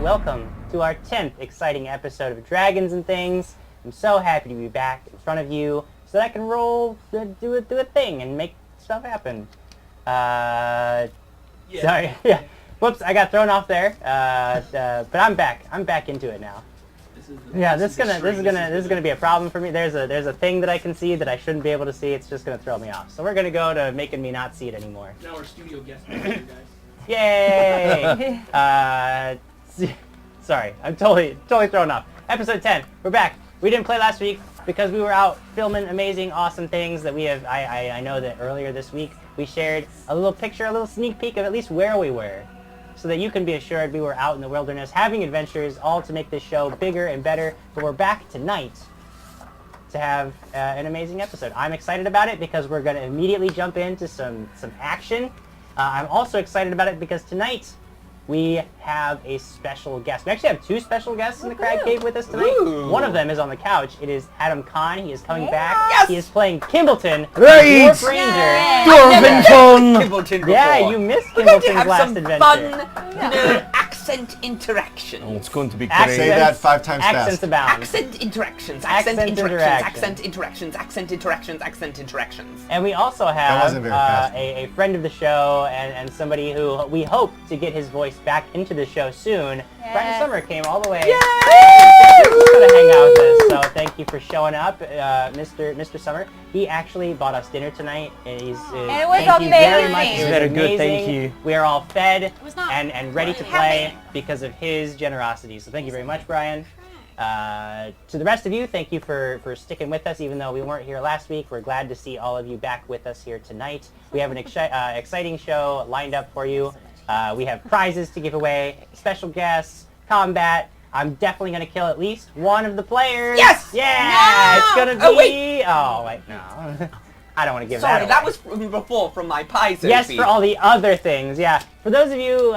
welcome to our 10th exciting episode of Dragons and Things. I'm so happy to be back in front of you so that I can do a thing and make stuff happen. Sorry, yeah. Whoops, I got thrown off there. But I'm back. I'm back into it now. This is gonna be a problem for me. There's a thing that I can see that I shouldn't be able to see. It's just gonna throw me off. So we're gonna go to making me not see it anymore. Now our studio guest manager, guys. Yay! Sorry, I'm totally thrown off. Episode 10, we're back. We didn't play last week because we were out filming amazing, awesome things that we have. I know that earlier this week we shared a little picture, a little sneak peek of at least where we were, so that you can be assured we were out in the wilderness having adventures, all to make this show bigger and better. But we're back tonight to have an amazing episode. I'm excited about it because we're going to immediately jump into some action. I'm also excited about it because tonight we have a special guest. We actually have two special guests in the Krag Cave with us tonight. Ooh. One of them is on the couch. It is Adam Khan. He is coming back. Yes! He is playing Kimbleton, Right! Dwarf Ranger. Kimbleton Yeah, before. you missed We're going to Kimbleton's have last some adventure. fun, accent interaction. Oh, it's going to be great. Accents- Say that 5 times Accents fast. abound. Accent interactions. Accent Accent interaction. interactions. Accent interactions. Accent interactions. And we also have wasn't very fast. a friend of the show and somebody who we hope to get his voice back into the show soon. Brian Summer came all the way. He's going to hang out with us, so thank you for showing up, Mr. Summer. He actually bought us dinner tonight, and he's it was thank you very amazing. much. It was Very good, amazing. thank you. We are all fed was not and ready to really play heavy. because of his generosity. So thank you very much, Brian. To the rest of you, thank you for sticking with us, even though we weren't here last week. We're glad to see all of you back with us here tonight. We have an exciting show lined up for you. We have prizes to give away, special guests, combat. I'm definitely going to kill at least one of the players. Yes! Yeah! No! It's going to be... Oh, wait! Oh, wait, no. I don't want to give Sorry, that that away. was from before, from my Paizo Yes, feed. for all the other things, yeah. For those of you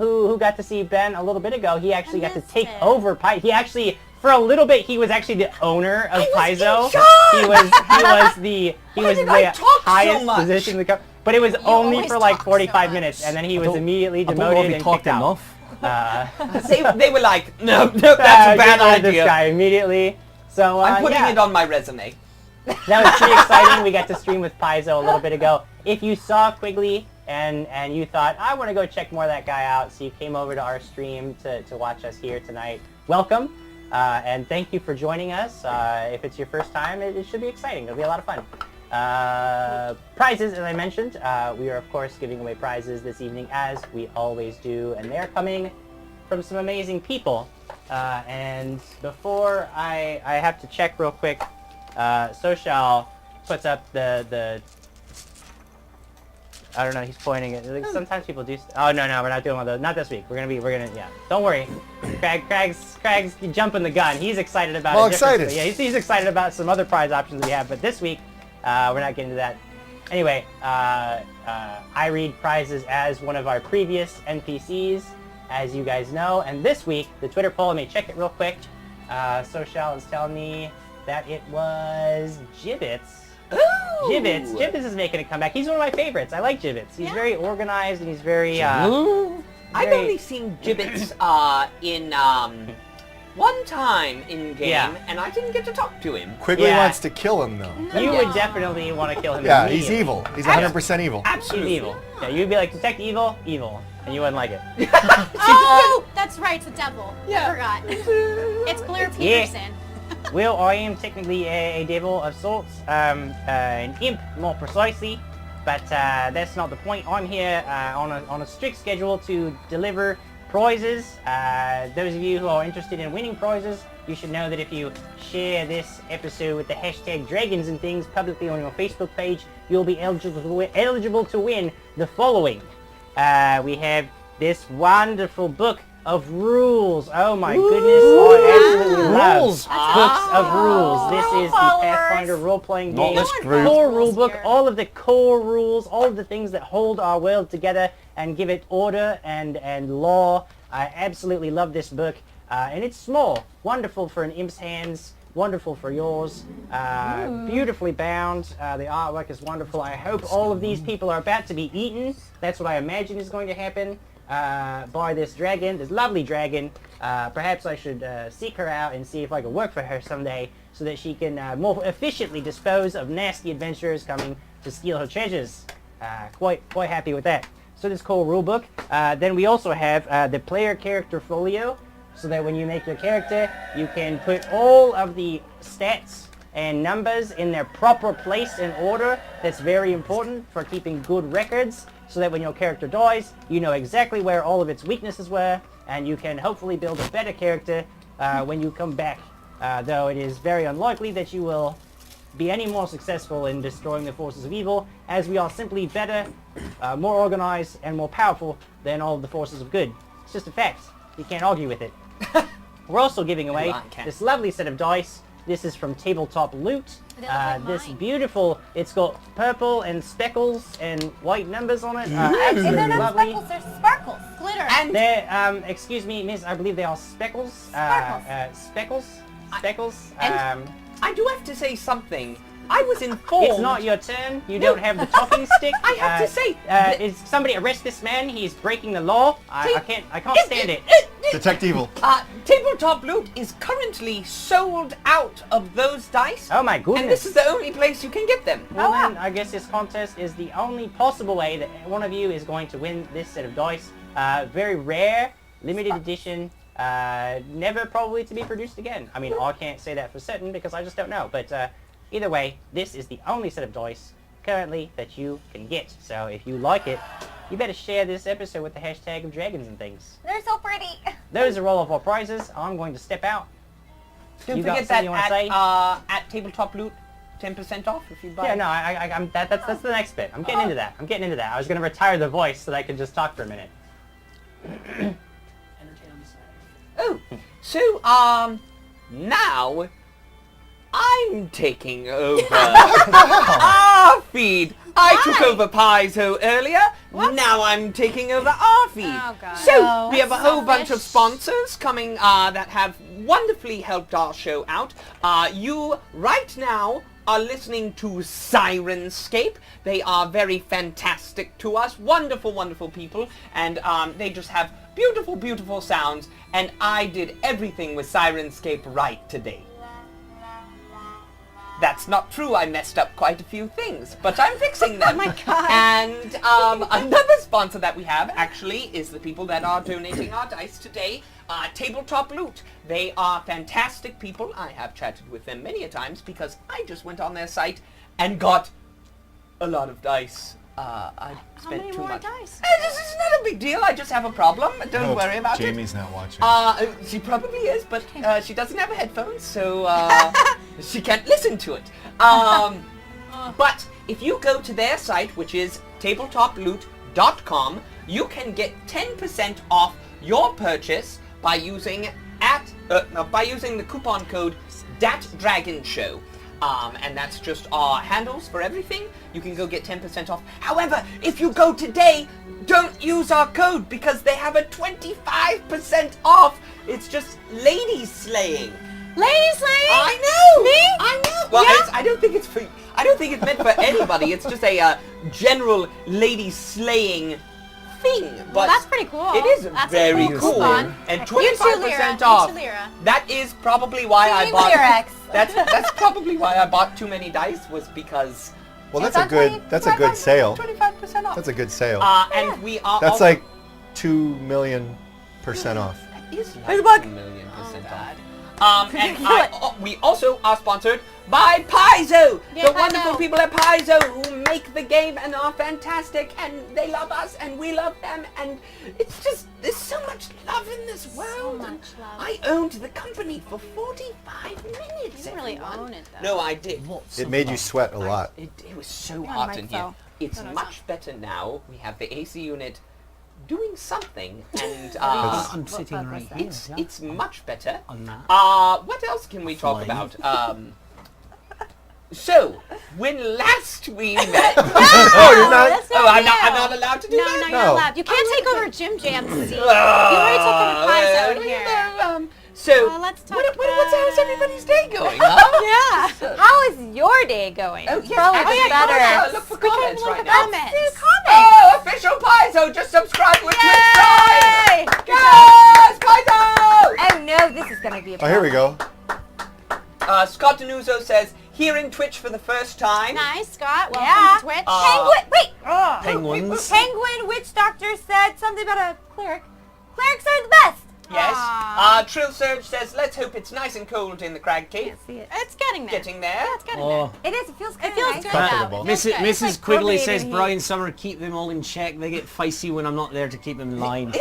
who got to see Ben a little bit ago, he actually got to missed take it. over He actually, for a little bit, he was actually the owner of Paizo. in charge! He was the did I talk so highest much? position in the company. But it was only always for like talk so 45 much. minutes, and then he was don't- immediately I don't demoted know if he and talked kicked out. enough. They were like, no, that's a bad get rid of this idea. guy immediately. So I'm putting yeah. it on my resume. That was pretty exciting. We got to stream with Paizo a little bit ago. If you saw Quigley and you thought, I want to go check more of that guy out, so you came over to our stream to watch us here tonight, welcome. And thank you for joining us. If it's your first time, it should be exciting. It'll be a lot of fun. Prizes, as I mentioned, we are, of course, giving away prizes this evening, as we always do. And they're coming from some amazing people. And before I have to check real quick, Social puts up the I don't know, he's pointing it. Like, sometimes people do oh no, we're not doing one of those. Not this week. We're gonna yeah. Don't worry. Crag's jumping the gun. He's excited about Well, a different- excited. Yeah, he's excited about some other prize options that we have, but this week we're not getting to that. Anyway, I read prizes as one of our previous NPCs, as you guys know, and this week the Twitter poll, let me check it real quick. Social is telling me that it was Gibbets. Gibbets is making a comeback. He's one of my favorites. I like Gibbets. He's very organized and he's very I've very- only seen Gibbets in one time in game, Yeah. and I didn't get to talk to him. Quigley Yeah. wants to kill him, though. You would definitely want to kill him. Yeah, he's immediately. evil. He's 100% evil. He's Absolutely. evil. Yeah, you'd be like, detect evil, and you wouldn't like it. Oh, that's right, it's a devil. Yeah. I forgot. It's Blair Yeah. Peterson. Well, I am technically a devil of sorts, an imp more precisely, but that's not the point. I'm here on a strict schedule to deliver prizes. Those of you who are interested in winning prizes, you should know that if you share this episode with the hashtag Dragons and Things publicly on your Facebook page, you'll be eligible to win the following. We have this wonderful book of rules. Oh my goodness, I absolutely love Rules. books of rules. This is the Followers. Pathfinder role-playing Not game this group. core rules rulebook, here. all of the core rules, all of the things that hold our world together and give it order and law. I absolutely love this book, and it's small, wonderful for an imp's hands, wonderful for yours, beautifully bound. The artwork is wonderful. I hope all of these people are about to be eaten. That's what I imagine is going to happen. by this dragon, this lovely dragon. Perhaps I should seek her out and see if I can work for her someday so that she can more efficiently dispose of nasty adventurers coming to steal her treasures. Quite happy with that. So this cool rulebook. Then we also have the player character folio, so that when you make your character, you can put all of the stats and numbers in their proper place and order. That's very important for keeping good records, so that when your character dies, you know exactly where all of its weaknesses were, and you can hopefully build a better character when you come back. Though it is very unlikely that you will be any more successful in destroying the forces of evil, as we are simply better, more organized, and more powerful than all of the forces of good. It's just a fact. You can't argue with it. We're also giving away this lovely set of dice. This is from Tabletop Loot. This beautiful, it's got purple and speckles and white numbers on it. Absolutely They're not lovely. speckles, they're sparkles. Glitter. And They're, excuse me, miss, I believe they are speckles. Sparkles. Speckles. I do have to say something. I was informed. It's not your turn. You don't have the talking stick. I have to say. Is somebody arrest this man? He's breaking the law. I can't stand it. Detect evil. Tabletop Loot is currently sold out of those dice. Oh my goodness. And this is the only place you can get them. Well then, I guess this contest is the only possible way that one of you is going to win this set of dice. Very rare, limited edition, never probably to be produced again. I mean, I can't say that for certain because I just don't know. But either way, this is the only set of dice currently that you can get. So if you like it, you better share this episode with the hashtag of dragons and things. They're so pretty. Those are all of our prizes. I'm going to step out. Don't You got forget that something you wanna say? at Tabletop Loot, 10% off if you buy. Yeah, no, that's the next bit. I'm getting into that. I was going to retire the voice so that I could just talk for a minute. Oh, so now I'm taking over our feed. I took over Paizo earlier. Now I'm taking over our feed. Oh, God. So we have a That's whole bunch of selfish. sponsors coming that have wonderfully helped our show out. You right now are listening to Sirenscape. They are very fantastic to us. Wonderful, wonderful people. And they just have beautiful, beautiful sounds. And I did everything with Sirenscape right today. That's not true. I messed up quite a few things, but I'm fixing them. Oh my God. And another sponsor that we have actually is the people that are donating our dice today. Tabletop Loot. They are fantastic people. I have chatted with them many a times because I just went on their site and got a lot of dice. I How spent many too more much. dice? This is not a big deal. I just have a problem. Don't worry about Jamie's not watching. it. She probably is, but she doesn't have headphones, so she can't listen to it. But if you go to their site, which is tabletoploot.com, you can get 10% off your purchase by using the coupon code DATDRAGONSHOW. And that's just our handles for everything. You can go get 10% off. However, if you go today, don't use our code because they have a 25% off. It's just lady slaying. Lady slaying? I know. Me? I know. Well, Yeah? I don't think it's meant for anybody. It's just a general lady slaying thing. But Well, that's pretty cool. it is That's very a cool cool. coupon. And You 25% too, off. Lyra. That is probably why I Team bought. Lyrex. That's probably why I bought too many dice, was because Well, It's that's a on good sale. 25% off. That's a good sale. And we are. That's also, like 2,000,000% off. That is like There's a bug. 2 million percent Oh, off. God. And Kill it. we also are sponsored by Paizo, Yeah, the Paizo. wonderful people at Paizo who make the game and are fantastic, and they love us and we love them, and it's just, there's so much love in this world. much love. I owned the company for 45 minutes. You didn't really everyone. own it, though. No, I did. It made you sweat a lot. It was so You're on hot mic, in here. though. It's No, no, it's much better now. We have the AC unit doing something, and I'm sitting right here. it's much better. On that. What else can we talk Flying. about? So when last we met, Oh, you're not? That's oh, I'm you. not allowed to do No, that. no, you're No. not allowed. You can't take over Jim Jam's seat. You already took over Paizo in here. So let's talk how's about- everybody's day going? Huh? Yeah. How is your day going? Oh, yes, Probably actually, better. look for We can comments look right at now. comments. Oh, official Paizo, just subscribe with Twitch. Oh, here we go. Scott Denuso says, hearing Twitch for the first time. Nice, Scott. Welcome Yeah. to Twitch. Penguin. Wait. Penguins. Penguin witch doctor said something about a cleric. Clerics are the best. Yes. Aw. Trill Surge says, let's hope it's nice and cold in the Crag Cave. See it. It's getting there. Getting there. It's getting Oh. It is. It feels there. kind It feels nice. good Comfortable. though. It feels good. Mrs. like Quigley permeating says heat. Brian Summer, keep them all in check. They get feisty when I'm not there to keep them in line.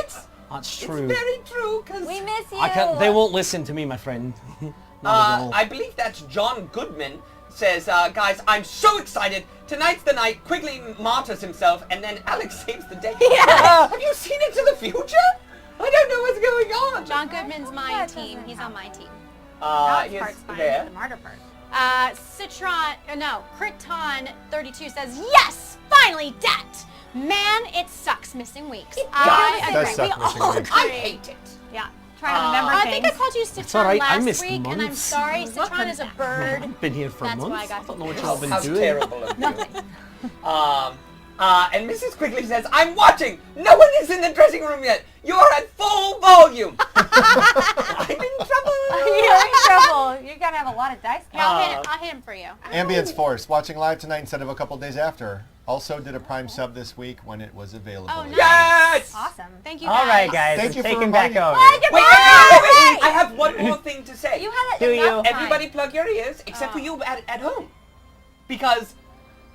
That's true. It's very true, because We miss you. I can't. They won't listen to me, my friend. Not at all. I believe that's John Goodman says, guys, I'm so excited. Tonight's the night Quigley martyrs himself, and then Alex saves the day. Yeah. Have you seen Into the Future? I don't know what's going on. John Goodman's my That team. doesn't He's on my team. He's Part's fine. there. The martyr part. Criton32 says, yes, finally debt. Man, it sucks missing weeks. I It does agree. suck We missing all weeks. I agree. hate it. Yeah. Trying to remember I things. think I called you Citron all right, I last missed week, and I'm months. sorry. Citron is a bird. I've been here for That's months. why I got don't know what confused. y'all How been doing. terrible of you. And Mrs. Quigley says, I'm watching! No one is in the dressing room yet! You're at full volume! I'm in trouble! You're in trouble. You're gonna have a lot of dice. Here, I'll hit him for you. Ambience Force, watching live tonight instead of a couple days after. Also did a Prime sub this week when it was available. Oh, nice. Yes! Awesome. Thank you, All right, guys, Thank let's you for take him back reminding- over. Wait, Wait, I have one more thing to say. You had it Do enough you? time. Everybody plug your ears, except for you at home. Because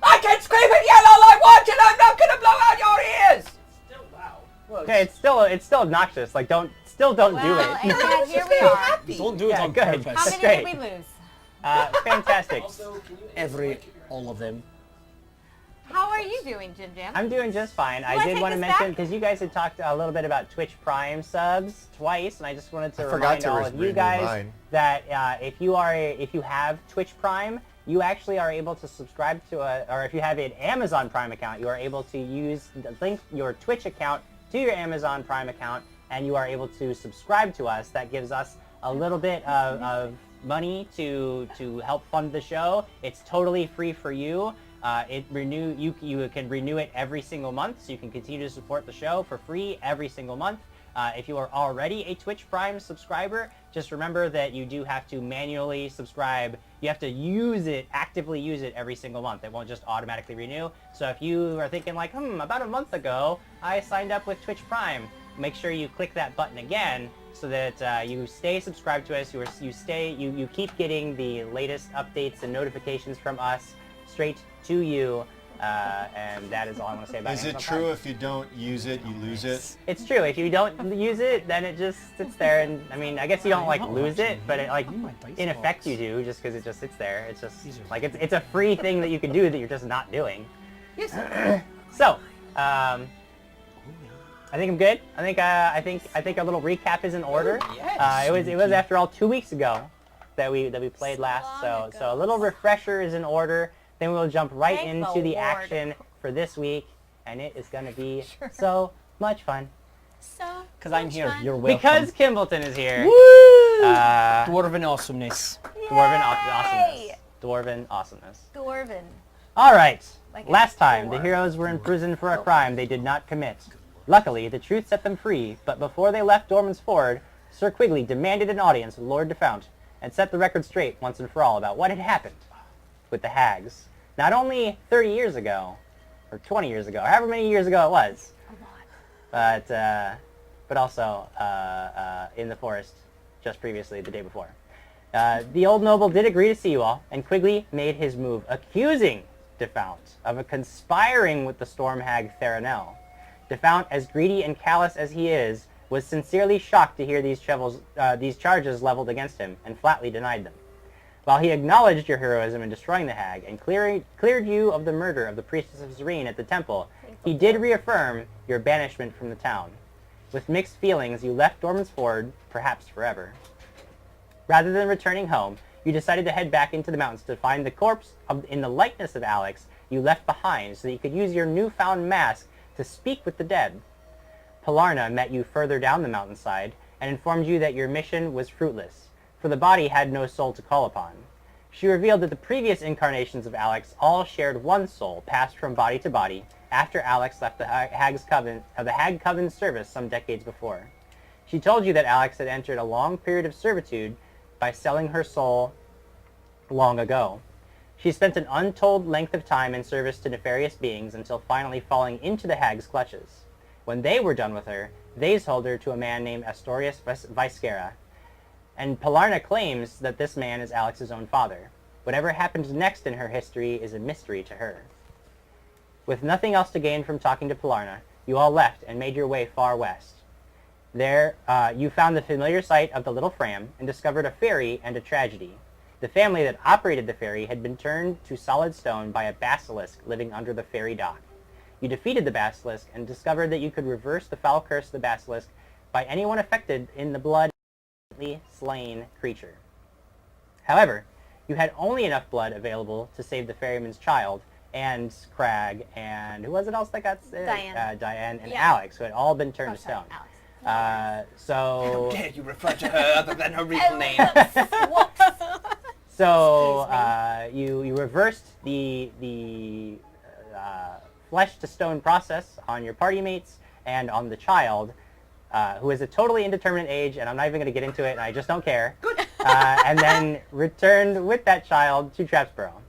I can scream and yell all I want and I'm not gonna blow out your ears! Still loud. Okay, it's still obnoxious. Like, don't do Well, it. and yet here we very are. happy. Don't do it Yeah, on good. purpose. How That's many great. did we lose? Fantastic. All of them. How are you doing, Jim Jam? I'm doing just fine. I wanna did take want to this mention, back? because you guys had talked a little bit about Twitch Prime subs twice, and I just wanted to I forgot remind to all of you renew guys mine. that if you have Twitch Prime, you actually are able to subscribe to or if you have an Amazon Prime account, you are able to link your Twitch account to your Amazon Prime account, and you are able to subscribe to us. That gives us a little bit of money to help fund the show. It's totally free for you. You can renew it every single month, so you can continue to support the show for free every single month. If you are already a Twitch Prime subscriber, just remember that you do have to manually subscribe. You have to actively use it every single month. It won't just automatically renew. So if you are thinking like, about a month ago, I signed up with Twitch Prime, make sure you click that button again so that you stay subscribed to us. You keep getting the latest updates and notifications from us straight to you. And that is all I want to say about it. Is it true if you don't use it, you lose it? It's true. If you don't use it, then it just sits there. And I mean, I guess you don't like lose it, but it, like in effect you do, just because it just sits there. It's just like it's a free thing that you can do that you're just not doing. Yes. So, I think I'm good. I think our little recap is in order. Yes. It was after all 2 weeks ago that we played last. long So a little refresher is in order. Then we will jump right Thank into the the Lord. action for this week, and it is going to be so much fun. So Because I'm much here. fun. You're welcome. Because Kimbleton is here. Woo! Uh, Dwarven awesomeness. Dwarven Yay! awesomeness. Dwarven awesomeness. Dwarven. All right. Like a Last time, the dwarf. heroes were in prison for a crime they did not commit. Luckily, the truth set them free, but before they left Dorman's Ford, Sir Quigley demanded an audience with Lord Defount and set the record straight once and for all about what had happened with the hags. Not only 30 years ago, or 20 years ago, however many years ago it was, but also in the forest just previously, the day before. The old noble did agree to see you all, and Quigley made his move, accusing Defount of conspiring with the storm hag Theranel. Defount, as greedy and callous as he is, was sincerely shocked to hear these charges leveled against him, and flatly denied them. While he acknowledged your heroism in destroying the hag, and cleared you of the murder of the priestess of Serene at the temple, he did reaffirm your banishment from the town. With mixed feelings, you left Dorman's Ford, perhaps forever. Rather than returning home, you decided to head back into the mountains to find the corpse in the likeness of Alex you left behind so that you could use your newfound mask to speak with the dead. Pilarna met you further down the mountainside and informed you that your mission was fruitless, for the body had no soul to call upon. She revealed that the previous incarnations of Alex all shared one soul passed from body to body after Alex left the Hag Coven's service some decades before. She told you that Alex had entered a long period of servitude by selling her soul long ago. She spent an untold length of time in service to nefarious beings until finally falling into the hag's clutches. When they were done with her, they sold her to a man named Astorius Viscera, and Palarna claims that this man is Alex's own father. Whatever happens next in her history is a mystery to her. With nothing else to gain from talking to Palarna, you all left and made your way far west. There, you found the familiar site of the Little Fram and discovered a ferry and a tragedy. The family that operated the ferry had been turned to solid stone by a basilisk living under the ferry dock. You defeated the basilisk and discovered that you could reverse the foul curse of the basilisk by anyone affected in the blood of the slain creature. However, you had only enough blood available to save the ferryman's child and Krag and who was it else that got sick? Diane and Alex, who had all been turned to stone. How So dare you refer to her other than her real name? So you reversed the flesh to stone process on your party mates and on the child, who is a totally indeterminate age, and I'm not even going to get into it, and I just don't care. Good. And then returned with that child to Trapsborough.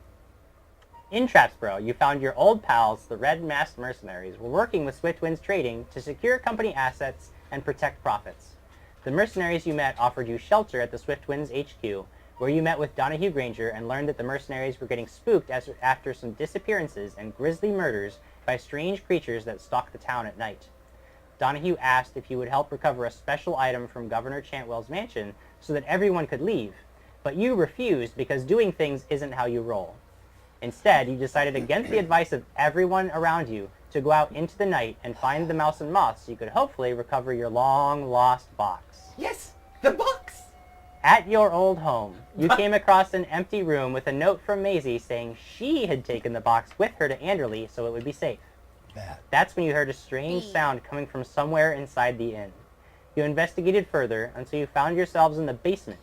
In Trapsborough, you found your old pals, the Red Masked Mercenaries, were working with Swiftwind's Trading to secure company assets and protect profits. The mercenaries you met offered you shelter at the Swiftwind's HQ, where you met with Donahue Granger and learned that the mercenaries were getting spooked after some disappearances and grisly murders by strange creatures that stalk the town at night. Donahue asked if you would help recover a special item from Governor Chantwell's mansion so that everyone could leave, but you refused because doing things isn't how you roll. Instead, you decided against the advice of everyone around you to go out into the night and find the mouse and moth so you could hopefully recover your long-lost box. Yes, the box! At your old home, you came across an empty room with a note from Maisie saying she had taken the box with her to Anderley so it would be safe. That's when you heard a strange sound coming from somewhere inside the inn. You investigated further until you found yourselves in the basement,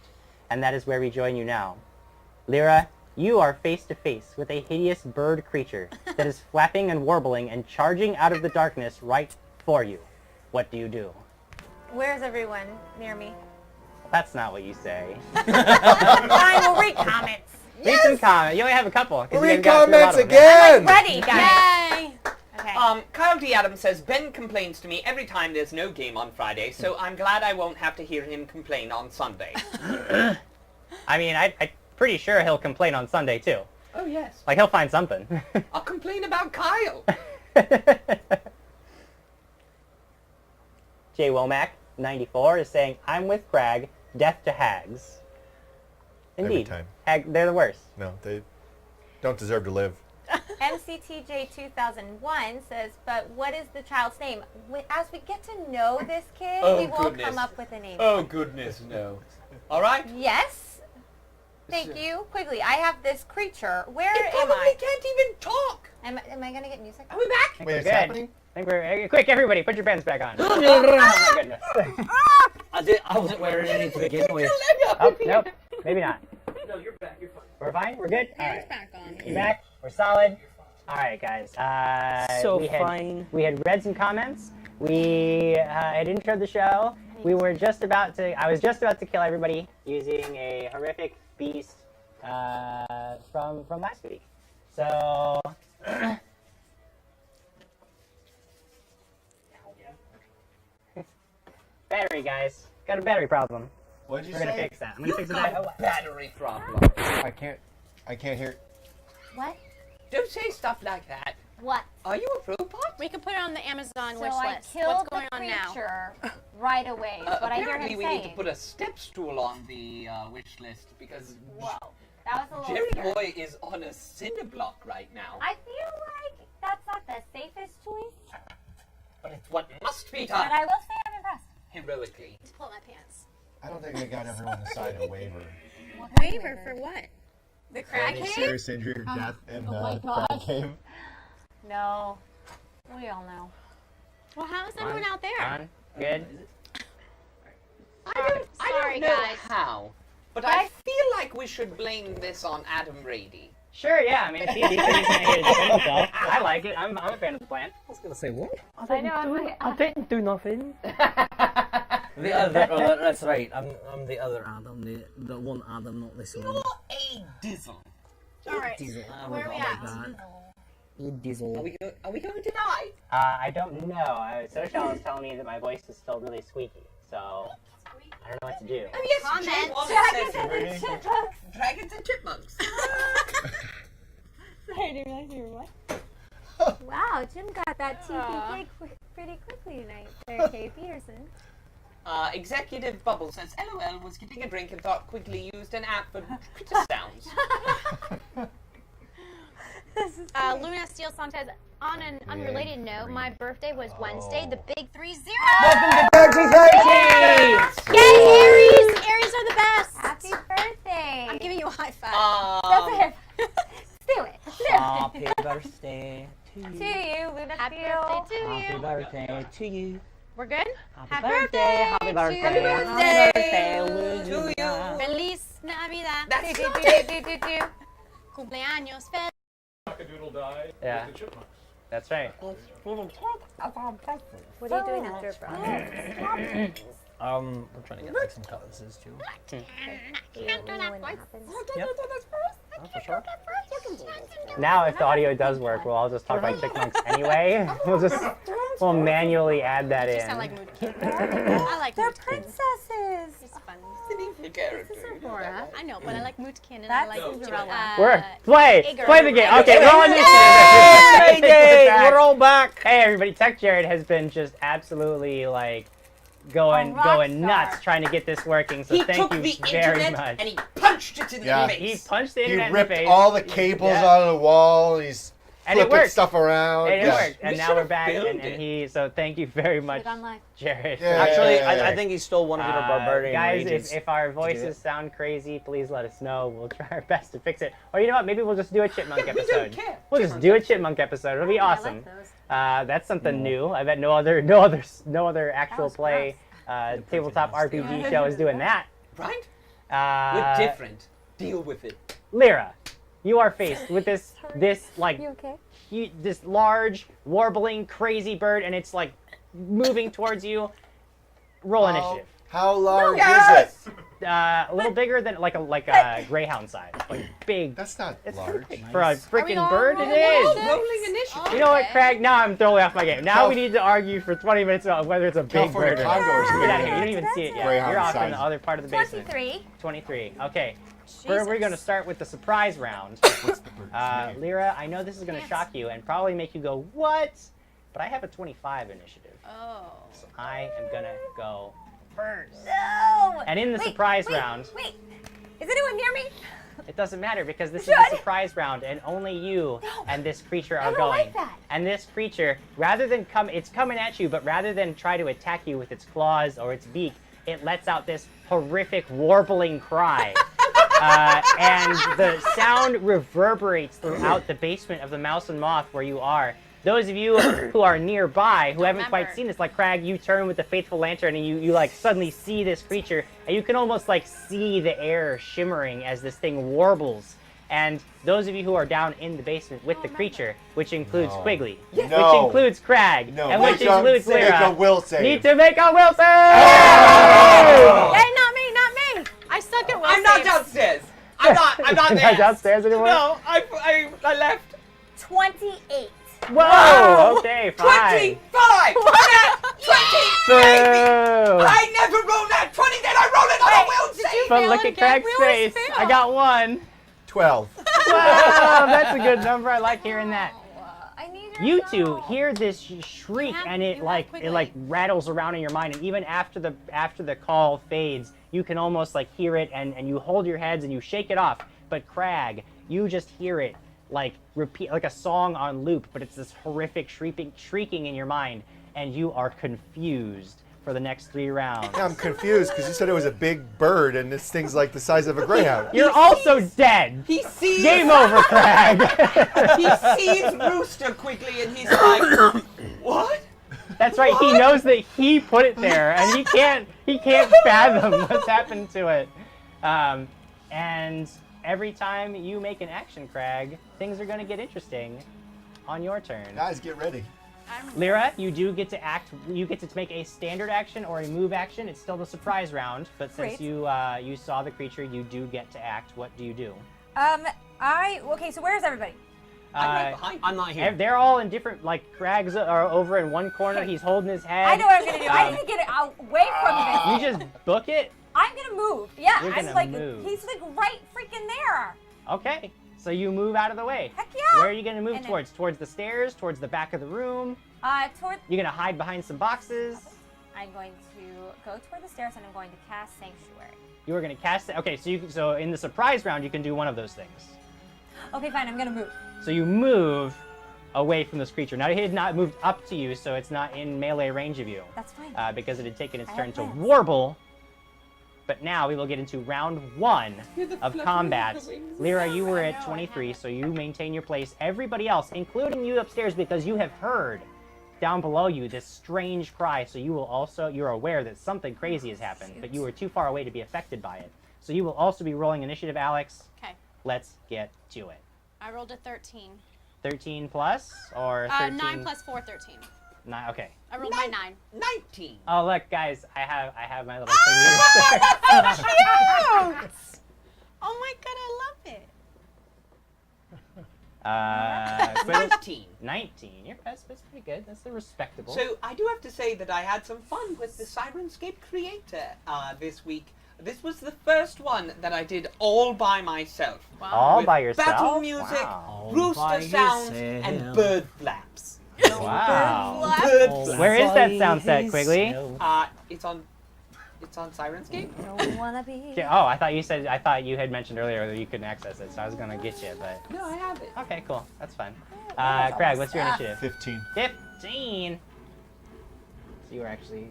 and that is where we join you now. Lyra, you are face to face with a hideous bird creature that is flapping and warbling and charging out of the darkness right for you. What do you do? Where's everyone near me? That's not what you say. Fine, we'll read comments. Read some comments. You only have a couple. 'cause you Read guys got through a lot comments of them. again! I'm like ready, guys. Yay! Okay. Kyle D. Adams says, Ben complains to me every time there's no game on Friday, so I'm glad I won't have to hear him complain on Sunday. I mean, I'm pretty sure he'll complain on Sunday, too. Oh, yes. Like, he'll find something. I'll complain about Kyle. J. Womack, 94, is saying, I'm with Krag, death to hags. Indeed. Every time. They're the worst. No, they don't deserve to live. MCTJ 2001 says, but what is the child's name? As we get to know this kid, Oh, we will goodness. come up with a name. Oh, goodness, no. All right? Yes. Thank you. Quigley, I have this creature. Where It am probably I? can't even talk. Am I going to get music? Are we back? Wait, Wait, it's good. happening? I think we're... Quick, everybody, put your pants back on. Oh, my goodness. I wasn't wearing any to begin with. Oh, nope. Maybe not. No, you're back. You're fine. We're fine? We're good? All right. Back on. You back? We're solid? All right, guys. So we fine. We had read some comments. We had introed the show. We were just about to... I was just about to kill everybody using a horrific beast from last week. So... Battery, guys. Got a battery problem. What'd you We're gonna say? fix that. I'm gonna fix that. Battery problem. I can't hear. What? Don't say stuff like that. What? Are you a robot? We could put it on the Amazon So wish I list. killed What's going the on now? creature right away. Is what I hear apparently him we saying. need to put a step stool on the wish list because Whoa, that was a little Jerry scary. Boy is on a cinder block right now. I feel like that's not the safest choice, But it's what must be but done I will say I'm impressed. heroically. To pull my pants. I don't think they got everyone to sign a waiver. Waiver for what? The crack Any cave? serious injury or death in my the God. Krag cave. No, we all know. Well, how's everyone out there? On. Good. I Sorry, don't know guys. how, but I feel like we should blame this on Adam Rady. Sure, yeah. I mean, it's easy. He's gonna get to defend himself. I like it. I'm a fan of the plan. I was gonna say what? I know. I'm like, I didn't do nothing. The other. Oh, that's right. I'm the other Adam. The one Adam, not this one. A Dizzle. Alright, Diesel. where are we at? Diesel. Are we going to die? I don't know. Social is telling me that my voice is still really squeaky, so I don't know what to do. Oh, yes, Comment. Dragons and chipmunks. Sorry, I didn't realize you were what? Wow, Jim got that TPK pretty quickly tonight. There, Kay Peterson. Executive Bubble says, LOL was getting a drink and thought quickly used an app for Twitter sounds. Luna Steel Song says, on an unrelated note, my birthday was Wednesday, the big 30. Yay, Aries! Aries are the best! Happy birthday! I'm giving you a high five. That's it. Do it. Happy birthday to you. To you, Luna Happy Steel. birthday to Happy you. birthday to you. We're good? Happy birthday. Happy birthday. Happy Happy To birthday. you. Feliz Navidad. That's Do, not do, it. do, do, do, do. Cumpleaños feliz. Cock-A-Doodle-Die Yeah. with the chipmunks. That's right. What are you doing after bro? We're trying to get like some cutlasses too. You don't know when it happens. Yep. Oh, for sure. Now, if the audio does work, we'll all just talk like chipmunks anyway. We'll manually add that You sound in. like Mootkin. I like They're Mootkin. princesses. He's fun. The character. Nora. I know, but I like Mootkin and That's I like Cinderella. We're play Igor. the game. Okay, we're on Yay! initiative. We're all back. Hey everybody, Tech Jared has been just absolutely like going rock nuts star. trying to get this working. So He thank took you the very internet much. and he punched it in the Yeah. He face. punched the He internet in ripped the face. all the cables Yeah. out of the wall. He's And it flipping worked. stuff around. And it Yeah. worked. And We now should we're have back. filmed And it. he. So thank you very much, Put it on live. Jared. Yeah. Actually, I think he stole one of your barbarian guys, rages. if our voices sound crazy, please let us know. We'll try our best to fix it. Or you know what? Maybe we'll just do a chipmunk We don't episode. care. We'll just do a chipmunk episode. It'll be awesome. That's something new. I bet no other actual was play tabletop RPG show is doing that. Right? We're Uh, different. Deal with it. Lyra, you are faced with this like You okay? this large, warbling, crazy bird, and it's like moving towards you. Roll initiative. How large Yes! is it? A little bigger than like a greyhound size, like big. That's not It's large. pretty big. For a freaking all bird, it rolling is. initiative? Rolling initiative. You know what, Okay. Krag? Now I'm totally off my game. Now Cal- we need to argue for 20 minutes about whether it's a big California bird or not. condors Get bigger out of here. You than don't even see it yet. Greyhound You're off in size. the other part of the basement. 23. 23. Okay. We're going to start with the surprise round. What's the bird's name? Lyra, I know this is going to shock you and probably make you go, what? But I have a 25 initiative. Oh. So I am going to go first. No! And in the Wait, surprise wait, round, Wait. Is anyone near me? it doesn't matter because this is Should. the surprise round and only you and this creature I are don't going. like that. And this creature, rather than it's coming at you, but rather than try to attack you with its claws or its beak, it lets out this horrific warbling cry. And the sound reverberates throughout the basement of the Mouse and Moth where you are. Those of you who are nearby, who haven't quite remember. seen this, like Krag, you turn with the faithful lantern and you like suddenly see this creature, and you can almost like see the air shimmering as this thing warbles. And those of you who are down in the basement with the creature, which includes No. Quigley, No. which includes Krag, No, and which make a- includes make Lyra, a will save. need to make a will save! Hey, not me, not me. I suck at will I'm not saves. downstairs. I'm not Not there. downstairs anymore? No, I left. 28. Whoa! Okay, fine. 25! Nat 20! Boo! I never roll that 20, then I roll it on a will save! But fail look at again? Krag's We always face. fail. I got 1. 12. Wow, that's a good number. I like hearing that. I need You your two help. hear this shriek, have- and you it have like Quigley. rattles around in your mind. And even after the call fades, you can almost like hear it, and you hold your heads and you shake it off. But Krag, you just hear it like repeat, like a song on loop. But it's this horrific shrieking in your mind, and you are confused for the next 3 rounds. Yeah, I'm confused because you said it was a big bird and this thing's like the size of a greyhound. You're also dead. He sees... Game over, Krag. He sees Rooster quickly and he's like, what? That's right. He knows that he put it there, and he can't fathom what's happened to it. And every time you make an action, Krag, things are going to get interesting on your turn. Guys, get ready. Lyra, you do get to act. You get to make a standard action or a move action. It's still the surprise round, but since Great. you saw the creature, you do get to act. What do you do? Okay, so where's everybody? I'm right behind you. I'm not here. They're all in different. Like Krag's are over in one corner. He's holding his head. I know what I'm gonna do. I need to get it away from You this. just book it. I'm gonna move. Yeah, You're I'm gonna like, move. he's like right freaking there. Okay, so you move out of the way. Heck yeah. Where are you gonna move And then- towards? Towards the stairs? Towards the back of the room? Toward. You're gonna hide behind some boxes. I'm going to go toward the stairs and I'm going to cast Sanctuary. You are gonna cast it. Okay, so in the surprise round, you can do one of those things. Okay, fine. I'm gonna move. So you move away from this creature. Now it had not moved up to you, so it's not in melee range of you. That's fine. Because it had taken its I turn have to plans. warble. But now we will get into round 1 of combat. Lyra, you were at 23, so you maintain your place. Everybody else, including you upstairs, because you have heard down below you this strange cry, so you're aware that something crazy has happened, but you were too far away to be affected by it. So you will also be rolling initiative, Alex. Okay. Let's get to it. I rolled a 13. 13 plus or 13? 9 plus 4, 13. 9. Okay. I rolled my 9. 19. Oh look, guys, I have my little thing here. Cute! Oh my god, I love it. Quiddle- 19. 19. That's pretty good. That's respectable. So I do have to say that I had some fun with the Sirenscape creator this week. This was the first one that I did all by myself. all With by yourself. Battle music, Wow. rooster by sounds, yourself. and bird flaps. Wow. Bird All flaps. Where is that by sound set, Quigley? yourself. It's on Sirenscape. Don't wanna be. Yeah, oh, I thought you had mentioned earlier that you couldn't access it, so I was gonna get you, but No, I have it. okay, cool. That's fun. Krag, what's your initiative? 15. 15. So you were actually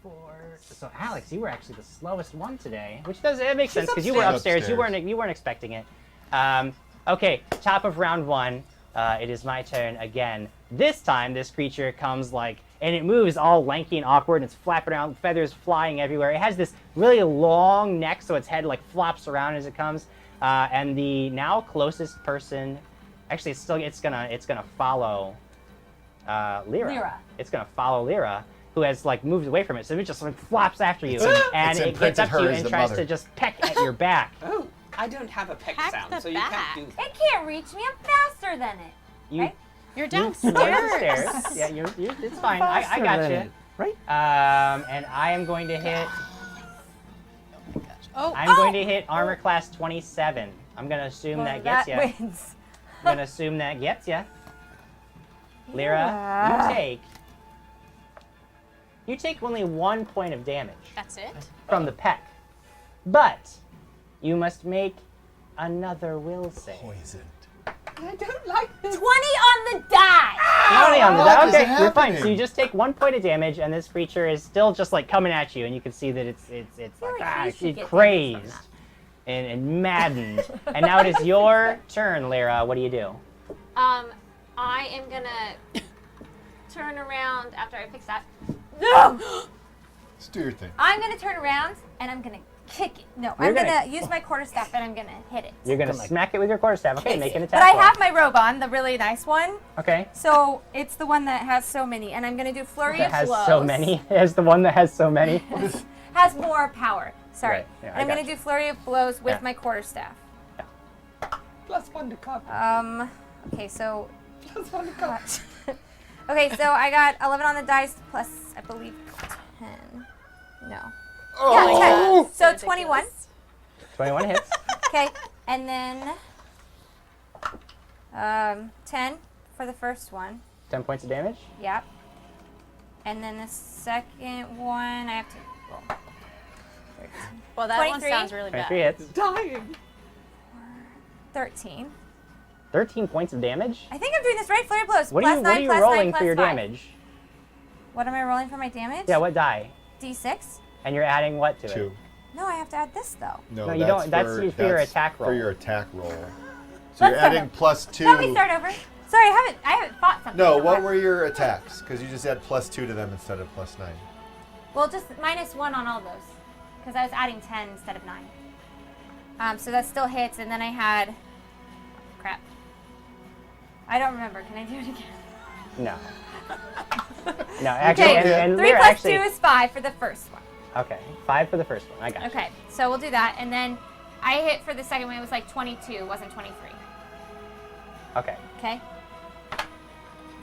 4. So Alex, you were actually the slowest one today, which it makes sense because you were upstairs. You weren't expecting it. Okay, top of round 1. It is my turn again. This time, this creature comes and it moves all lanky and awkward, and it's flapping around, feathers flying everywhere. It has this really long neck, so its head flops around as it comes. And the now closest person, actually, it's gonna follow Lyra. It's gonna follow Lyra, who has moved away from it, so it just flops after you, and it's it gets imprinted up to her you as and the tries mother. to just peck at your back. Oh, I don't have a peck Peck sound, the so you back. can't do that. It can't reach me. I'm faster than it. You Right? You're you go downstairs. downstairs. Yeah, it's fine. I got you. Right? And I am going to hit. Oh, I'm going to hit armor class 27. I'm gonna assume Well, that gets that you. wins. I'm gonna assume that gets you. Lyra, Yeah. you take only 1 point of damage that's it. from the peck, but you must make another will save. Poisoned. I don't like this. 20 on the die. Only on the What die. is Okay, you're fine. happening? So you just take 1 point of damage, and this creature is still just coming at you, and you can see that it's like he should get crazed damage from and maddened. And now it is your turn, Lyra. What do you do? I am gonna turn around after I fix that. No! Just do your thing. I'm gonna turn around and I'm gonna kick it. No, You're I'm gonna- gonna use my quarterstaff and I'm gonna hit it. You're gonna smack it with your quarterstaff. Okay, make an attack. But I roll. have my robe on, the really nice one. Okay. So it's the one that has so many, and I'm gonna do flurry That of has blows. so many. As the one that has so many. Has more power. Sorry. Right, yeah, And I I'm gonna gotcha. do flurry of blows with Yeah. my quarterstaff. +1 to cover. Okay, so. +1 to cover. Okay, so I got 11 on the dice plus, I believe, 10. No. Oh! Yeah, 10. So 21. 21 hits. Okay, and then 10 for the first one. 10 points of damage. Yep. And then the second one, I have to roll. 13. Well, that one 23? sounds really 23 bad. hits. Dying. 13. 13 points of damage. I think I'm doing this right. Flurry of blows. What Plus are you 9, plus rolling 9, for your plus 5. damage? What am I rolling for my damage? Yeah, what die? D6? And you're adding what to 2. it? No, I have to add this though. No, you don't- that's for your attack roll. For your attack roll. So Let's you're start adding over. +2. Let me start over. Sorry, I haven't fought something. No, yet. what were your attacks? Because you just add +2 to them instead of +9. Well, just -1 on all those. Because I was adding 10 instead of 9. So that still hits, and then I had... crap. I don't remember. Can I do it again? No. No, actually, Okay, and 3 Lyra plus actually. 2 is 5 for the first one. Okay, 5 for the first one. I got you. Okay, so we'll do that, and then I hit for the second one. It was like 22, wasn't 23. Okay. Okay.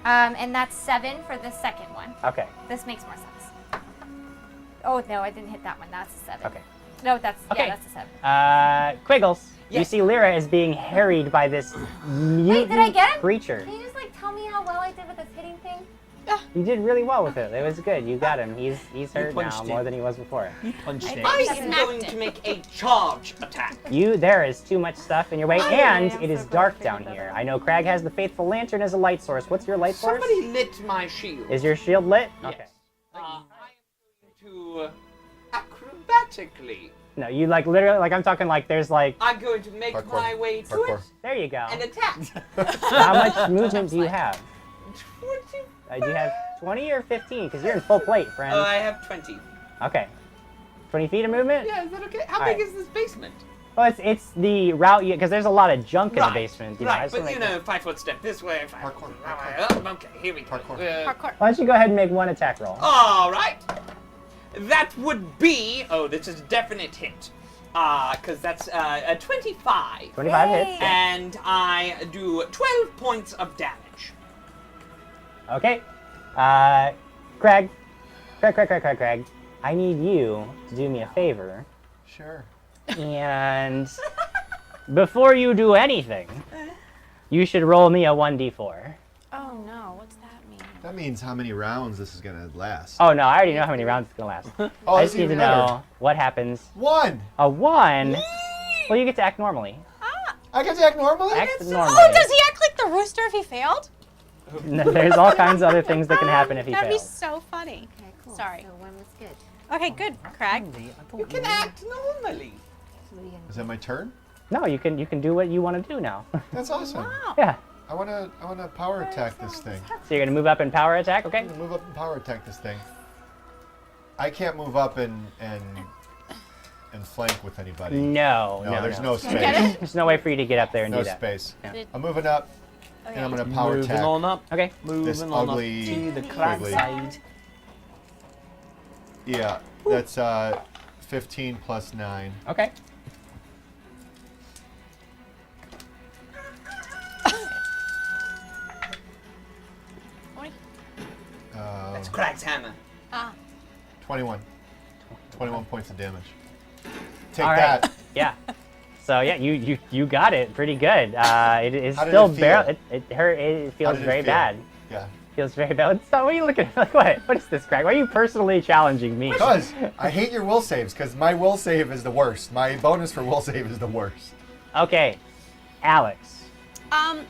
And that's 7 for the second one. Okay. This makes more sense. Oh no, I didn't hit that one. That's a 7. Okay. No, that's Okay. yeah, that's a 7. Quiggles. You Yes. see Lyra is being harried by this mutant Wait, did I get him? creature. Can you just like tell me how well I did with this hitting thing? You did really well with it. It was good. You got him. He's hurt now punched more him. than he was before. Punched it. I Smacked am going it. to make a charge attack. There is too much stuff in your way, Oh, and yeah, it is so dark glad I down figured here. that I know Krag has the faithful lantern as a light source. What's your light source? Somebody lit my shield. Is your shield lit? Yes. Okay. I am going to acrobatically. No, you like literally like I'm talking like there's like I'm going to make Parkour. my way to Parkour. it there you go. and attack. How much movement do you have? 20. Do you have 20 or 15? Because you're in full plate, friend. I have 20. Okay. 20 feet of movement? Yeah, is that okay? How All big right. is this basement? Well, it's the route you because there's a lot of junk in Right, the basement. You know, I right, just wanna but you make know, 5-foot step this way, 5 Parkour, Okay, here we go. Parkour. Parkour. Why don't you go ahead and make one attack roll? All right. That would be. Oh, this is a definite hit. Because that's a 25. 25 hits. Yay. And I do 12 points of damage. Okay. Krag. I need you to do me a favor. Sure. And before you do anything, you should roll me a 1d4. Oh no, what's that mean? That means how many rounds this is gonna last. Oh no, I already know how many rounds it's gonna last. Oh, I that's just need to even know better. what happens. 1. A 1? Well, you get to act normally. I get to act normally? Act normally. Oh, does he act like the rooster if he failed? No, there's all kinds of other things that can happen if he That'd fails. be so funny. Okay, cool. Sorry. So 1 was good. Okay, good, Krag. You can act normally. So what are you gonna Is that my turn? No, you can do what you want to do now. That's awesome. Wow. Yeah. I wanna power attack this thing. So you're gonna move up and power attack, okay? I'm gonna move up and power attack this thing. I can't move up and flank with anybody. No, there's no space. There's no way for you to get up there and No do that. space. Yeah. I'm moving up, and I'm gonna power Moving attack. on up. Okay. This Moving on ugly, up to the crab ugly- side. Yeah, that's 15 plus 9. Okay. That's Krag's hammer. 21. 21 points of damage. Take All right. that. Yeah. So yeah, you got it pretty good. It is How did still it feel? barely. It How feels did it very feel? bad. Yeah. Feels very bad. Stop. What are you looking at? Like what? What is this, Krag? Why are you personally challenging me? Because I hate your will saves, because my will save is the worst. My bonus for will save is the worst. Okay, Alex. Um,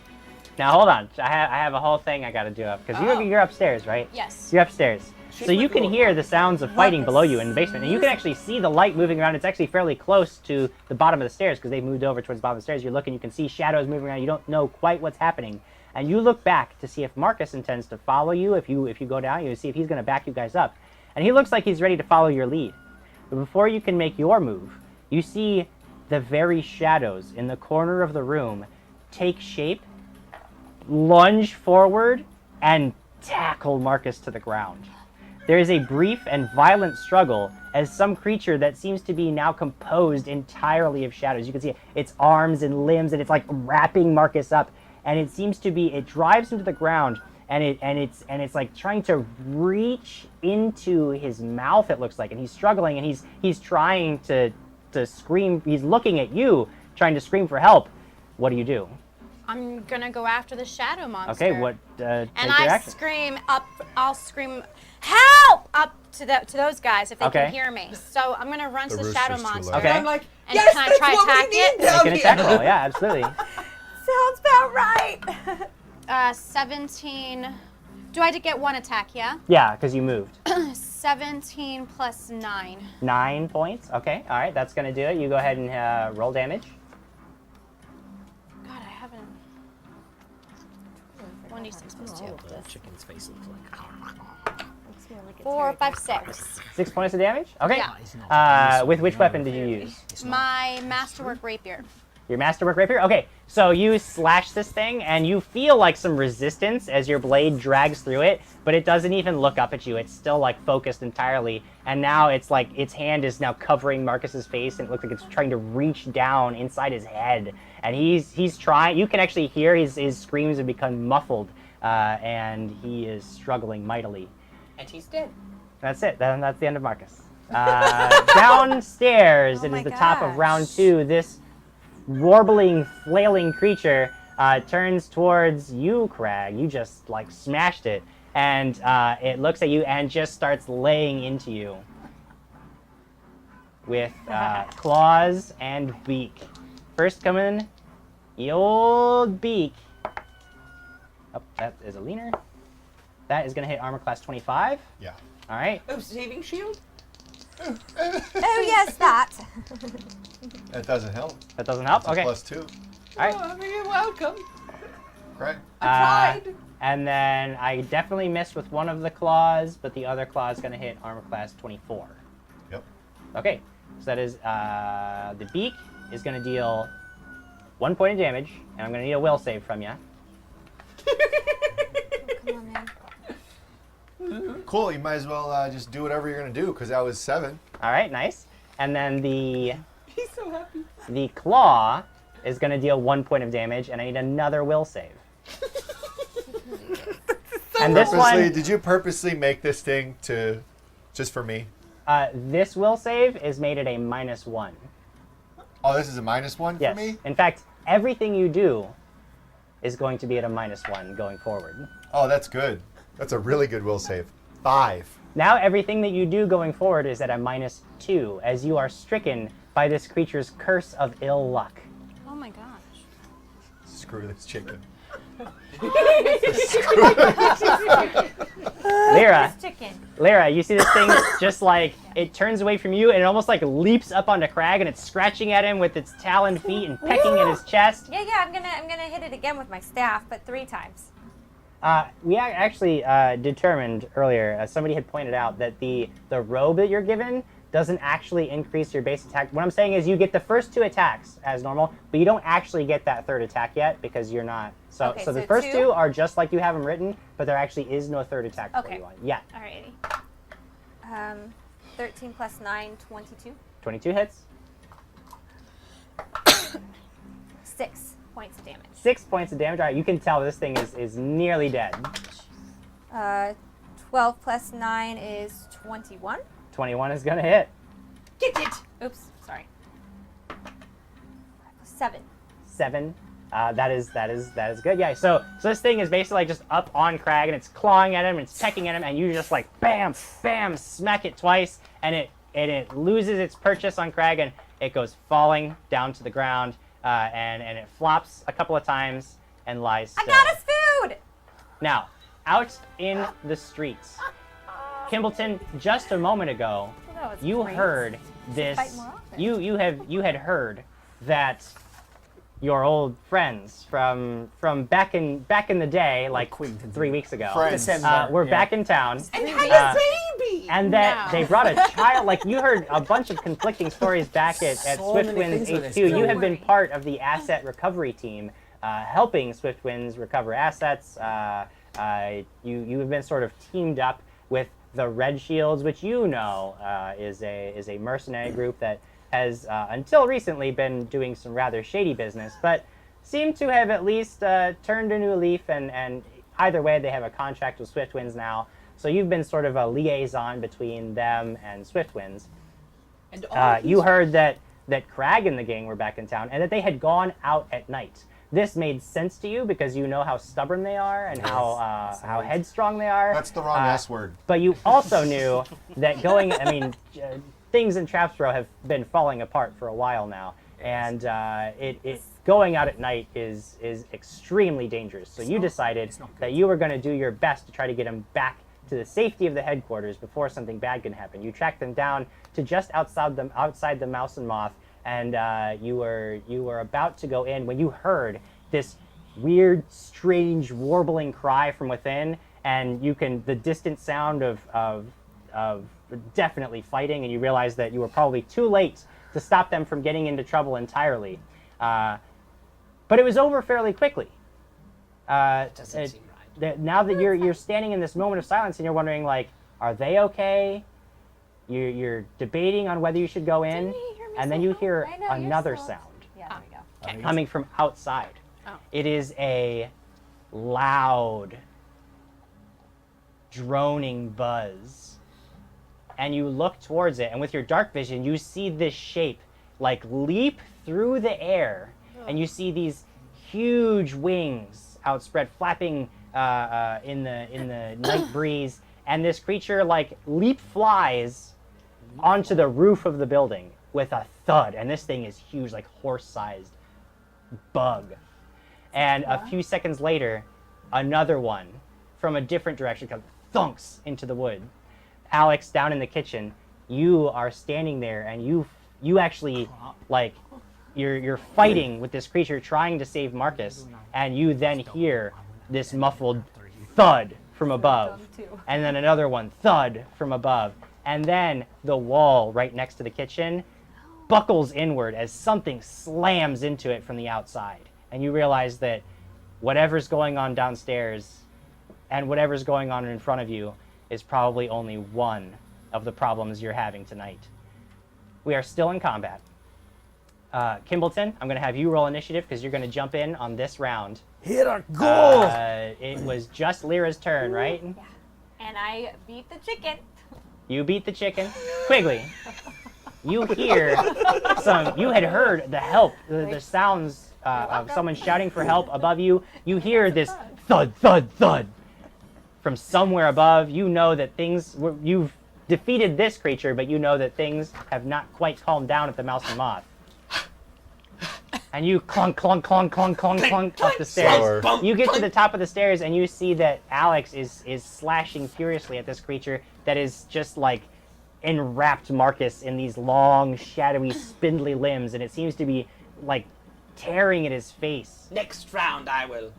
Now hold on. I have a whole thing I got to do up because you're upstairs, right? yes. You're upstairs. She's So you with can Laura. hear the sounds of fighting below you in the basement, and you can actually see the light moving around. It's actually fairly close to the bottom of the stairs because they moved over towards the bottom of the stairs. You're looking, you can see shadows moving around. You don't know quite what's happening, and you look back to see if Marcus intends to follow you. If you go down, you see if he's going to back you guys up, and he looks like he's ready to follow your lead. But before you can make your move, you see the very shadows in the corner of the room take shape, lunge forward, and tackle Marcus to the ground. There is a brief and violent struggle as some creature that seems to be now composed entirely of shadows. You can see its arms and limbs, and it's like wrapping Marcus up, and it seems to be, it drives him to the ground, and it's like trying to reach into his mouth, it looks like, and he's struggling, and he's trying to scream. He's looking at you, trying to scream for help. What do? I'm gonna go after the shadow monster. Okay, what? Take And your I action. scream up. I'll scream, help! Up to those guys if they Okay. can hear me. So I'm gonna run to The the shadow rooster's too monster. loud. Okay. I'm like, And yes, can I that's try what attack we it? need down Make an here. attack roll. Yeah, absolutely. Sounds about right. 17. Do I get one attack? Yeah. Yeah, because you moved. 17 plus 9. 9 points. Okay, all right, that's gonna do it. You go ahead and roll damage. God, I haven't. 1d6 plus 2. The chicken's face looks like. 4, 5, 6. 6 points of damage. Okay. Yeah. With which weapon did you use? My masterwork rapier. Your masterwork rapier. Okay. So you slash this thing, and you feel like some resistance as your blade drags through it, but it doesn't even look up at you. It's still like focused entirely, and now it's like its hand is now covering Marcus's face, and it looks like it's trying to reach down inside his head. And he's trying. You can actually hear his screams have become muffled, and he is struggling mightily. And he's dead. That's it. That's the end of Marcus. Downstairs, it my is the top of gosh. round 2. This warbling, flailing creature turns towards you, Krag. You just like smashed it, and it looks at you and just starts laying into you with claws and beak. First coming, the old beak. Oh, that is a leaner. That is going to hit armor class 25. Yeah. All right. Oh, saving shield? Oh yes, that. That doesn't help. That doesn't help? It's a Okay. +2. All right. Oh, you're welcome. Right. I tried. And then I definitely missed with one of the claws, but the other claw is going to hit armor class 24. Yep. Okay. So that is the beak is going to deal 1 point of damage, and I'm going to need a will save from you. Come on, man. Cool. You might as well just do whatever you're gonna do because that was 7. All right, nice. And then the He's so happy. claw is going to deal 1 point of damage, and I need another will save. And this one, Did you purposely make this thing to just for me? this will save is made at a -1. Oh, this is a -1 Yes. for me. In fact, everything you do is going to be at a -1 going forward. Oh, that's good. That's a really good will save. 5. Now everything that you do going forward is at a -2, as you are stricken by this creature's curse of ill luck. Oh my gosh. Screw this chicken. Lyra, This chicken. Lyra, you see this thing just like, it turns away from you and it almost like leaps up onto Krag and it's scratching at him with its taloned feet and pecking at his chest. Yeah, I'm gonna hit it again with my staff, but 3 times. We actually determined earlier, somebody had pointed out that the robe that you're given doesn't actually increase your base attack. What I'm saying is you get the first 2 attacks as normal, but you don't actually get that 3rd attack yet because you're not. So, Okay, so the so first 2? 2 are just like you have them written, but there actually is no 3rd attack for Okay. you on yet. Alrighty. 13 plus 9, 22. 22 hits, 6 points of damage. 6 points of damage. All right, you can tell this thing is nearly dead. 12 plus 9 is 21. 21 is gonna hit. Get it. Oops, sorry. 7. 7. That is good. Yeah. So this thing is basically like just up on Krag and it's clawing at him and it's pecking at him and you just like bam, bam, smack it twice and it loses its purchase on Krag and it goes falling down to the ground and it flops a couple of times and lies still. I got us food! Now, out in the streets, Kimbleton, just a moment ago, That was you great. heard this. fight more often. You had heard that your old friends from back in the day, like 3 weeks ago, Friends. were back in town, And had a baby. and that No. they brought a child. Like you heard a bunch of conflicting stories back at So Swift many Winds things with this HQ. You story. have been part of the asset recovery team, helping Swift Winds recover assets. You have been sort of teamed up with the Red Shields, which you know is a mercenary group that has until recently been doing some rather shady business, but seem to have at least turned a new leaf, and either way they have a contract with Swift Winds now. So you've been sort of a liaison between them and Swift Winds. And all You heard that Krag and the gang were back in town and that they had gone out at night. This made sense to you because you know how stubborn they are and how headstrong they are. That's the wrong S word. But you also knew that things in Trapsborough have been falling apart for a while now, and it going out at night is extremely dangerous. So you decided that you were going to do your best to try to get them back to the safety of the headquarters before something bad can happen. You tracked them down to just outside the Mouse and Moth, and you were about to go in when you heard this weird, strange, warbling cry from within, and the distant sound of definitely fighting, and you realize that you were probably too late to stop them from getting into trouble entirely. But it was over fairly quickly. Doesn't seem right. Now that you're standing in this moment of silence and you're wondering, like, are they okay? You're debating on whether you should go in, and then you hear I know, you're another still- sound Yeah, there we go. coming from outside. Oh. It is a loud, droning buzz. And you look towards it, and with your dark vision, you see this shape like leap through the air, and you see these huge wings outspread, flapping in the night breeze. And this creature like leap flies onto the roof of the building with a thud, and this thing is huge, like horse-sized bug. And a few seconds later, another one from a different direction comes thunks into the wood. Alex, down in the kitchen, you are standing there, and you actually like you're fighting with this creature trying to save Marcus, and you then hear this muffled thud from above, and then another one thud from above, and then the wall right next to the kitchen buckles inward as something slams into it from the outside, and you realize that whatever's going on downstairs and whatever's going on in front of you is probably only one of the problems you're having tonight. We are still in combat. Kimbleton, I'm going to have you roll initiative because you're going to jump in on this round. Here I go! It was just Lyra's turn, right? Yeah. And I beat the chicken. You beat the chicken. Quigley, you hear you had heard the help, the sounds of someone shouting for help above you. You hear this thud, thud, thud from somewhere above. You know that you've defeated this creature, but you know that things have not quite calmed down at the Mouse and Moth. And you clunk, clunk, clunk, clunk, clunk, clunk up the stairs. Slower. You get to the top of the stairs, and you see that Alex is slashing furiously at this creature that is just like enwrapped Marcus in these long, shadowy, spindly limbs, and it seems to be like tearing at his face. Next round, I will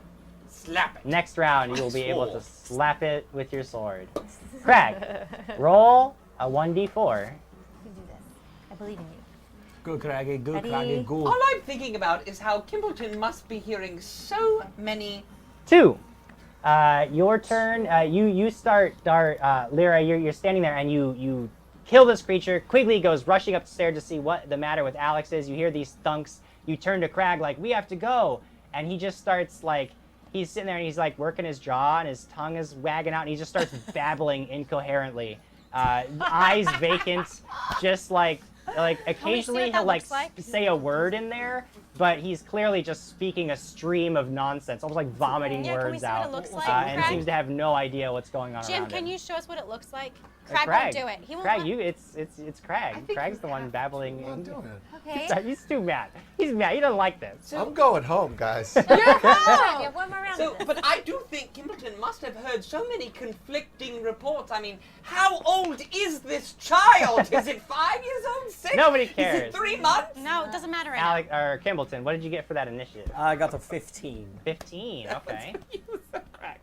slap it. Next round, you will be able to Sword. slap it with your sword. Krag, roll a 1d4. You can do this. I believe in you. Go, Craggy, go, Ready? Craggy, go. All I'm thinking about is how Kimbleton must be hearing so many. 2. Your turn. You start. Lyra, you're standing there, and you kill this creature. Quigley goes rushing up the stairs to see what the matter with Alex is. You hear these thunks. You turn to Krag like, we have to go, and he just starts like, he's sitting there and he's like working his jaw and his tongue is wagging out, and he just starts babbling incoherently, eyes vacant, just like occasionally what that he'll like looks like? say a word in there, but he's clearly just speaking a stream of nonsense, almost like vomiting Yeah, can we words see what out, it looks like, and Krag? seems to have no idea what's going on Jim, around can him. you show us what it looks like? Krag Krag won't do it. He won't. Krag, let- it's Krag. Krag's the one babbling. I'm not doing it. Okay. He's too mad. He's mad. He doesn't like this. I'm going home, guys. You have one more round So, of this. but I do think Kimbleton must have heard so many conflicting reports. I mean, how old is this child? Is it 5 years old? 6? Nobody Is cares. it 3 months? No, it doesn't matter right Alec or Kimbleton, what did you get for that initiative? I got to 15. 15. Okay. Crack.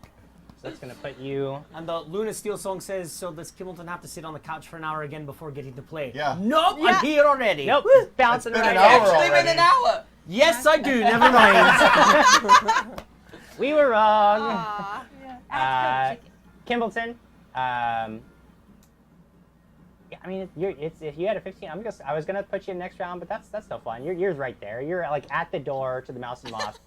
So that's gonna put you. And the Luna Steel song says, so does Kimbleton have to sit on the couch for an hour again before getting to play? Yeah. Nope, Yeah. I'm here already. Nope. It's bouncing It's been around. an hour Actually, already. been an hour. Yes, I do. Never mind. We were wrong. Aw. Kimbleton. Yeah, I mean, if you had a 15, I was gonna put you in next round, but that's no fun. You're right there. You're like at the door to the Mouse and Moth.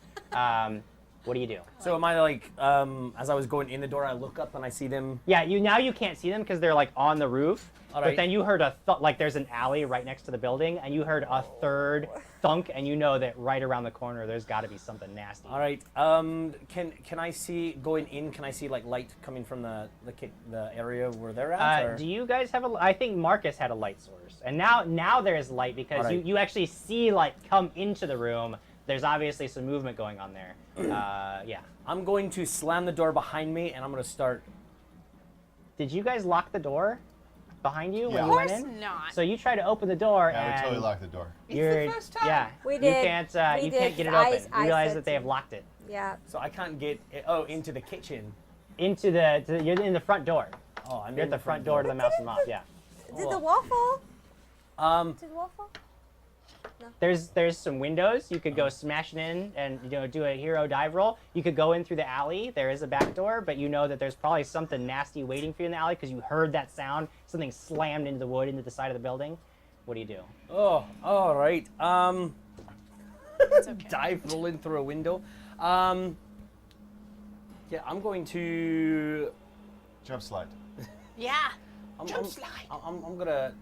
What do you do? So am I like, as I was going in the door, I look up and I see them. Yeah, you can't see them because they're like on the roof. All But right. then you heard like there's an alley right next to the building, and you heard a third thunk, and you know that right around the corner there's got to be something nasty. All right. Can I see going in? Can I see like light coming from the area where they're at? or? Do you guys have I think Marcus had a light source, and now there is light because All right. you actually see light come into the room. There's obviously some movement going on there. Yeah. I'm going to slam the door behind me and I'm going to start. Did you guys lock the door behind you Yeah. when Of you went course in? not. So you try to open the door Yeah, we and totally locked the door. you're It's the first time. yeah. We You did. can't We you did. can't get it I- open. I You realize said that they have to- locked it Yeah. So I can't get into the kitchen. into you're in the front door. Oh, I'm You're in at the front door to the Mouse and Moth. Yeah. Did the wall fall? Um, Did the wall fall? There's some windows. You could go smashing in and do a hero dive roll. You could go in through the alley. There is a back door, but you know that there's probably something nasty waiting for you in the alley because you heard that sound. Something slammed into the wood into the side of the building. What do you do? Oh, all right. It's okay. Dive rolling through a window. Yeah, I'm going to. Jump slide. Yeah. Jump slide. I'm gonna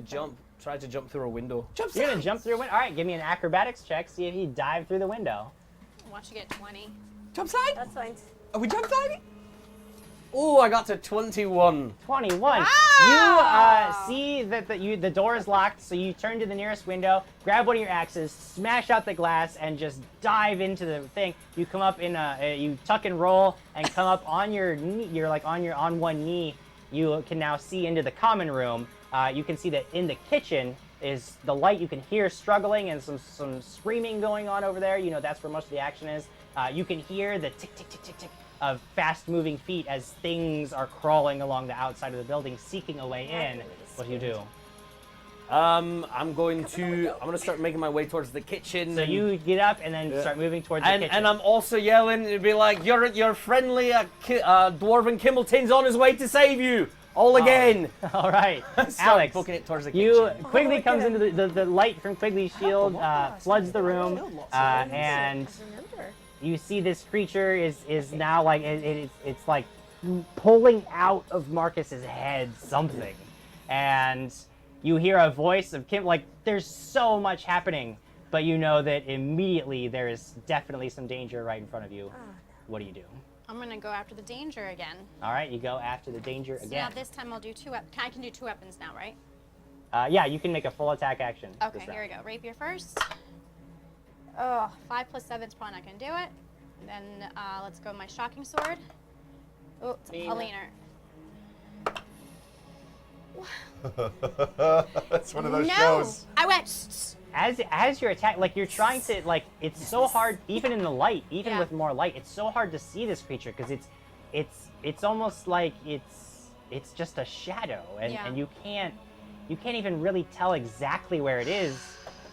jump. Try to jump through a window. Jump You're slide. gonna jump through a window. All right, give me an acrobatics check. See if you dive through the window. Watch you get 20. Jump slide. That's fine. Are we jump sliding? Oh, I got to 21. 21. Wow! You see that the door is locked, so you turn to the nearest window, grab one of your axes, smash out the glass, and just dive into the thing. You come up in you tuck and roll, and come up on your knee. You're like on one knee. You can now see into the common room. You can see that in the kitchen is the light. You can hear struggling and some screaming going on over there. You know that's where most of the action is. You can hear the tick tick tick tick tick of fast-moving feet as things are crawling along the outside of the building, seeking a way in. What do? I'm gonna start making my way towards the kitchen. So you get up and then start moving towards the kitchen. And I'm also yelling to be like, your friendly dwarven Kimbleton's on his way to save you. All again. All right, Start Alex. booking it towards the You kitchen. Quigley comes into the light from Quigley's shield, floods the room, and you see this creature is now like it's like pulling out of Marcus's head something, and you hear a voice of Kim. Like there's so much happening, but you know that immediately there is definitely some danger right in front of you. What do you do? I'm gonna go after the danger again. All right, you go after the danger So again. now this time I'll do two. I can do 2 weapons now, right? Yeah, you can make a full attack action. Okay, this round. here we go. Rapier first. Oh, 5 plus 7 is probably not gonna do it. Then let's go my shocking sword. Oh, it's a Pauliner. That's one of those No, shows. I went. As you're attacking, like you're trying to, like it's so hard, even in the light, even Yeah. with more light, it's so hard to see this creature because it's almost like it's just a shadow, and, Yeah. and you can't even really tell exactly where it is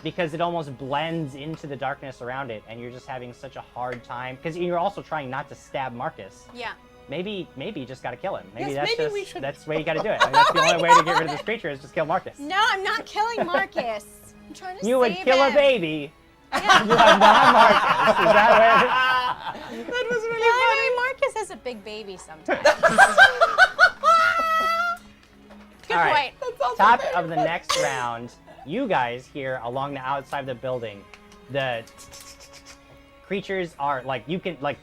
because it almost blends into the darkness around it, and you're just having such a hard time because you're also trying not to stab Marcus. Yeah. Maybe you just got to kill him. Maybe Yes, that's maybe just we should- that's the way you got to do it. I mean, that's the only way to get rid of this creature is just kill Marcus. No, I'm not killing Marcus. I'm trying to You would save kill a him. baby. Yeah. You are not Marcus. Is that That was really Yeah, funny. I mean, Marcus has a big baby sometimes. Good All right. point. Top of the next round, you guys hear along the outside of the building, the creatures are like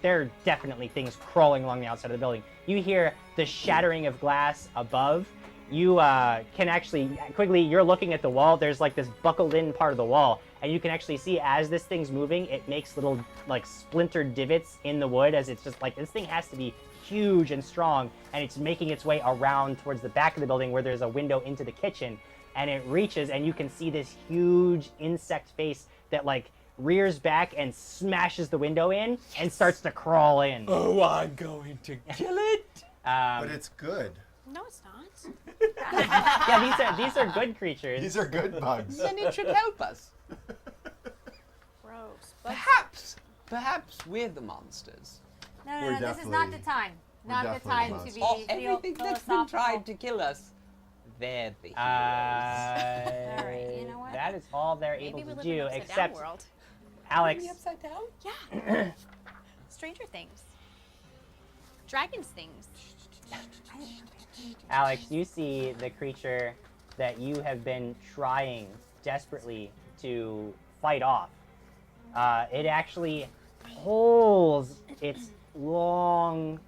there are definitely things crawling along the outside of the building. You hear the shattering of glass above. You can actually quickly. You're looking at the wall. There's like this buckled-in part of the wall, and you can actually see as this thing's moving, it makes little like splintered divots in the wood. As it's just like this thing has to be huge and strong, and it's making its way around towards the back of the building where there's a window into the kitchen, and it reaches, and you can see this huge insect face that like rears back and smashes the window in and starts to crawl in. Oh, I'm going to kill it. But it's good. No, it's not. Yeah, these are good creatures. These are good bugs. Then it should help us. Gross. But Perhaps we're the monsters. No, this is not the time. we're Not the definitely time the to be Of everything that's been philosophical. tried to kill us, they're the heroes. All right, you know what? That is all they're maybe we able to live in do, an upside except down world. Alex. The upside down? Yeah. Stranger Things. Dragons things. Alex, you see the creature that you have been trying desperately to fight off. It actually pulls its long,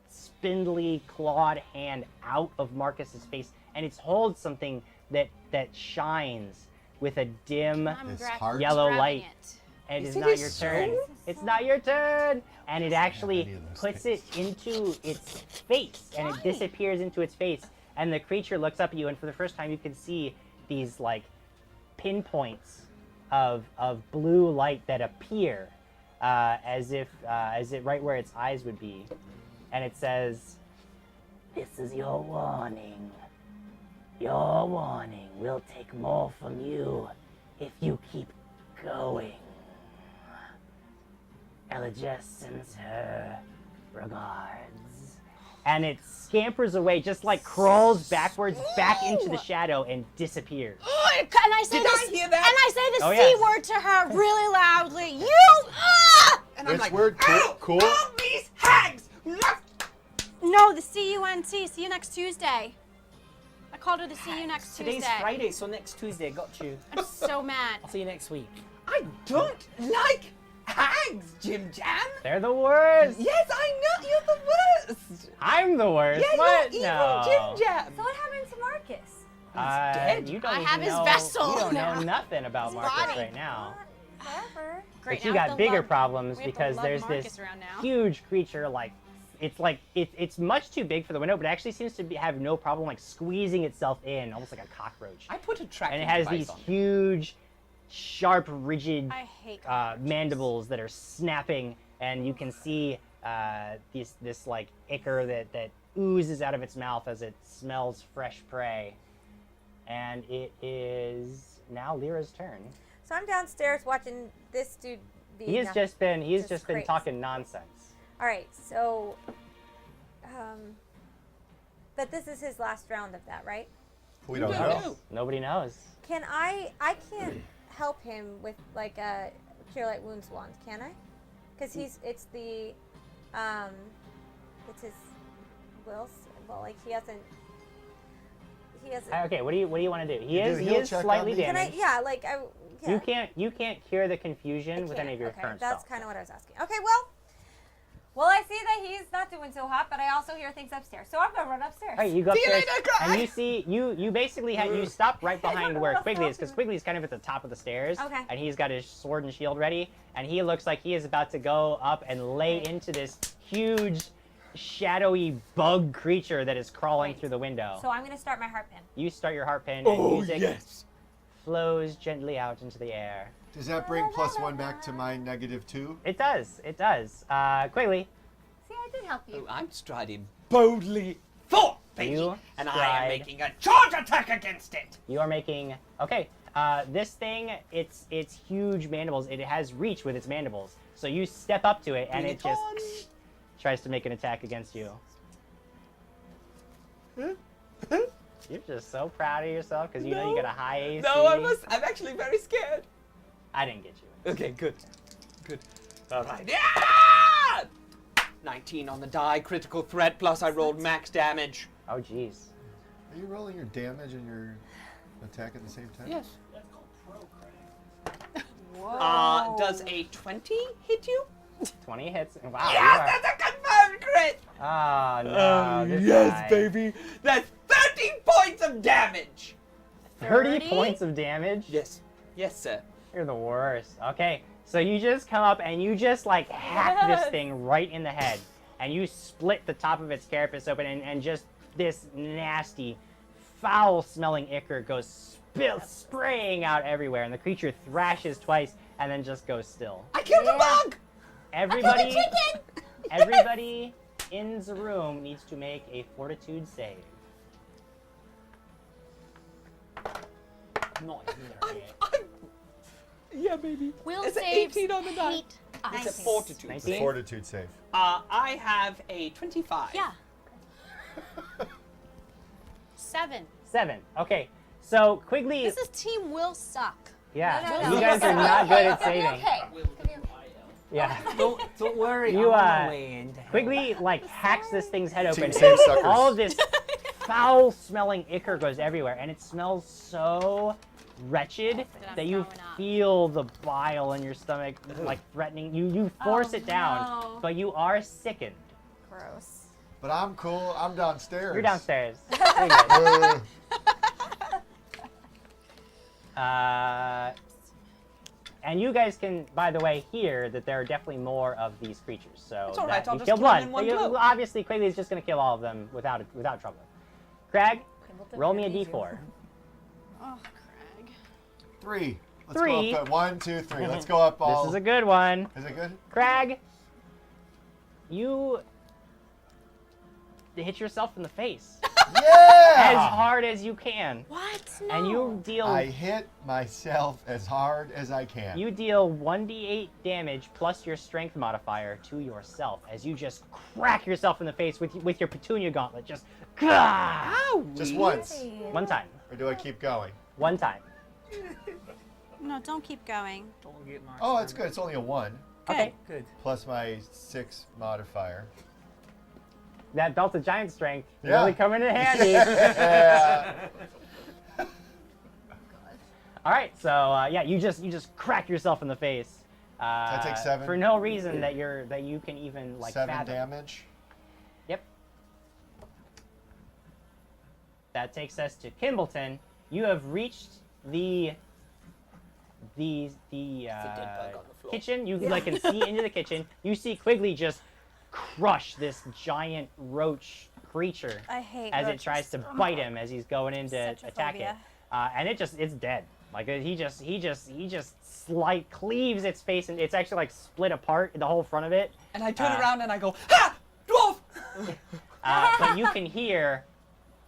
spindly, clawed hand out of Marcus's face, and it holds something that shines with a dim I'm This heart? yellow grabbing light. it. And it is Is it not a your turn. soul? It's not your turn. And it actually any of those puts things. it into its face, and it Why? disappears into its face. And the creature looks up at you, and for the first time, you can see these like pinpoints of blue light that appear as it right where its eyes would be, and it says, "This is your warning. Your warning. We'll take more from you if you keep going, Ella just sends her regards. And it scampers away, just like crawls backwards back into the shadow and disappears. Oh, and I say Did this, I hear that? And I say the Oh, C yes. word to her really loudly. You. And I'm Which like, word? "Ow, Cool? all these hags! No, the C-U-N-T. See you next Tuesday. I called her the see you next Today's Tuesday. Friday, so next Tuesday, got you. I'm so mad. I'll see you next week. I don't like hags, Jim Jam. They're the worst. Yes, I know you're the worst. I'm the worst. Yeah, What? you're No. evil Jim Jam. So what happened to Marcus? dead. You don't I even have his know, vessel You don't now. know nothing about His Marcus body. right now. Whatever. Great, But you now I got have to bigger love- problems we have to because love there's Marcus this around now. huge creature like it's much too big for the window, but it actually seems to have no problem like squeezing itself in, almost like a cockroach. I put a tracking And it has device these on it. huge, sharp, rigid I hate cockroaches. mandibles that are snapping, and you can see this like ichor that oozes out of its mouth as it smells fresh prey. And it is now Lyra's turn. So I'm downstairs watching this dude be. He has nothing. just been Just been crazy. talking nonsense. All right, so, but this is his last round of that, right? We don't don't know. know. Nobody knows. Can I can't help him with like a cure light wounds wand, can I? Because it's his wills. Well, like he hasn't. Okay, what do you want to do? He You do is a he heal is check on slightly me? Can I? damaged. Yeah, like I. Yeah. You can't cure the confusion I with can't. any of your Okay, current that's spells. kind of what I was asking. Okay, well, I see that he's not doing so hot, but I also hear things upstairs. So I'm gonna run upstairs. All right, you go See you upstairs, later, Krag! and you see you basically you stop right behind where Quigley is, because Quigley's kind of at the top of the stairs, Okay. and he's got his sword and shield ready, and he looks like he is about to go up and lay into this huge, shadowy bug creature that is crawling through the window. So I'm gonna start my heart pin. You start your heart pin, and Oh, music yes. flows gently out into the air. Does that bring +1 back to my -2? It does. It does. Quigley, See, I did help you. Oh, I'm striding boldly forth, baby, You and I am stride. making a charge attack against it. you are making okay. This thing, it's huge mandibles. It has reach with its mandibles. So you step up to it, and Bring it it just on. tries to make an attack against you. You're just so proud of yourself because you know you got a high AC. No, I'm actually very scared. I didn't get you. Okay, good. Good. All right. Yeah! 19 on the die, critical threat, plus I rolled max damage. Oh, jeez. Are you rolling your damage and your attack at the same time? Yes. Whoa. Does a 20 hit you? 20 hits. Wow. Yes, that's a confirmed crit! Oh, no. this yes, guy. baby. That's 30 points of damage. 30 points of damage? Yes. Yes, sir. You're the worst. Okay, so you just come up and you just like hack this thing right in the head, and you split the top of its carapace open, and just this nasty, foul-smelling ichor goes spraying out everywhere, and the creature thrashes twice and then just goes still. I killed a bug! Everybody, everybody in the room needs to make a fortitude save. Not here. Yeah, baby. Will It's an saves 18 on the die. hate It's a us. fortitude. 19? Fortitude save. I have a 25. Yeah. 7. 7. Okay, so Quigley. This is Team Will suck. Yeah, No. you guys are not good at saving. Okay. Yeah. Don't worry. You, I'm on my way in to help. Quigley like hacks this thing's head open. Team save suckers. All of this foul-smelling ichor goes everywhere, and it smells so wretched I'm that you throwing up. feel the bile in your stomach like threatening. You force it down, no. but you are sickened. Gross. But I'm cool. I'm downstairs. You're downstairs. You're good. And you guys can, by the way, hear that there are definitely more of these creatures. So It's all right, that I'll you just kill kill them one. in one You- blow. Obviously, Quigley is just going to kill all of them without trouble. Crag, roll me a d4. Oh, Krag. 3. Let's 3. go up. 1, 2, 3. Let's go up all. This is a good one. Is it good? Crag, you hit yourself in the face. Yeah! as hard as you can. What? No. And you deal I hit myself as hard as I can. you deal 1d8 damage plus your strength modifier to yourself as you just crack yourself in the face with your petunia gauntlet. Just gah! Just once. One time. Or do I keep going? One time. No, don't keep going. Don't get marked. Oh, it's good. It's only a 1. Okay. Good. Plus my 6 modifier. That belt of giant strength Yeah. really coming in handy. Yeah. All right, so yeah, you just crack yourself in the face. I take 7? For no reason that you can even like 7 fathom. damage. Yep. That takes us to Kimbleton. You have reached the dead bug on the floor. kitchen. You like can see into the kitchen. You see Quigley just crush this giant roach creature I hate as it roaches. tries to bite him as he's going in to Such a attack it. phobia. And it's dead. Like he just cleaves its face, and it's actually like split apart, the whole front of it. And I turn around and I go, ha! Dwarf! But you can hear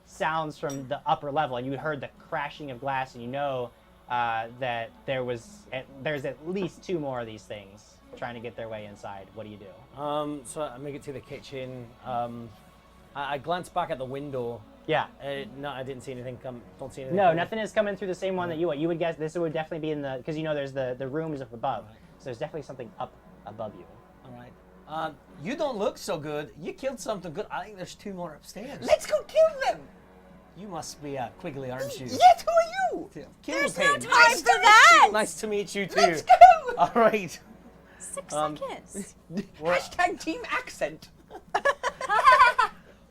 sounds from the upper level, and you heard the crashing of glass, and you know that there's at least 2 more of these things trying to get their way inside. What do you do? So I make it to the kitchen. I glance back at the window. Yeah. No, I didn't see anything come. Don't see anything. No, coming. nothing is coming through the same one that you would. You would guess this would definitely be in the, because you know there's the rooms up above. So there's definitely something up above you. All right. You don't look so good. You killed something good. I think there's 2 more upstairs. Let's go kill them! You must be Quigley, aren't you? Yes, who are you? There's no Kimbleton. time for that. Nice to meet you too. Let's go! All right. 6 seconds. Hashtag team accent.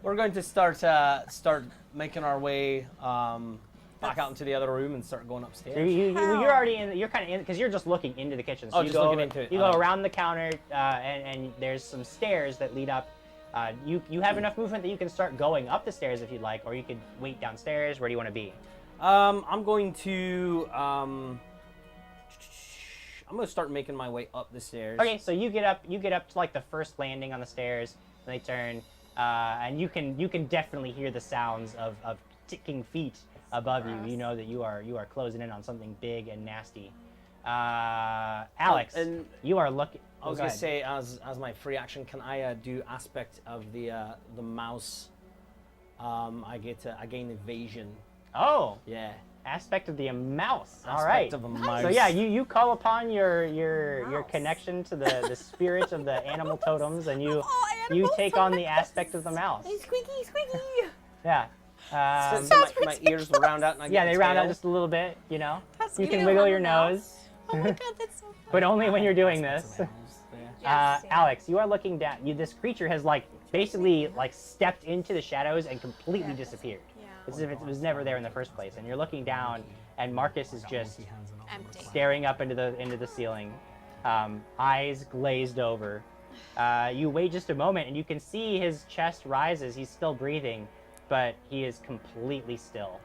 We're going to start making our way back out into the other room and start going upstairs. You're already in. You're kind of in because you're just looking into the kitchen. So Oh, you just go looking over- into it. You go Alright. around the counter, and there's some stairs that lead up. You have enough movement that you can start going up the stairs if you'd like, or you could wait downstairs. Where do you want to be? I'm going to start making my way up the stairs. Okay, so you get up to like the first landing on the stairs, and they turn, and you can definitely hear the sounds of ticking feet above you. You know that you are closing in on something big and nasty. Alex, and you are looking. I was go gonna ahead. say, as my free action, can I do aspect of the mouse? I gain evasion. Oh, Yeah. aspect of the mouse. All Aspect right. of a mouse. So yeah, you call upon your connection to the spirit of the animal totems, and you take on the aspect of the mouse. Squeaky, squeaky. Yeah. So my ears will round out and I get Yeah, they the round out tail. just a little bit. You know, That's you can cute. wiggle On your the mouse. nose, Oh my god, that's so funny. but only when you're doing this. There. Yes. Alex, you are looking down. This creature has like basically like stepped into the shadows and completely disappeared. Yeah. It's as if it was never there in the first place. And you're looking down, and Marcus is just Empty. staring up into the ceiling, eyes glazed over. You wait just a moment, and you can see his chest rises. He's still breathing, but he is completely still,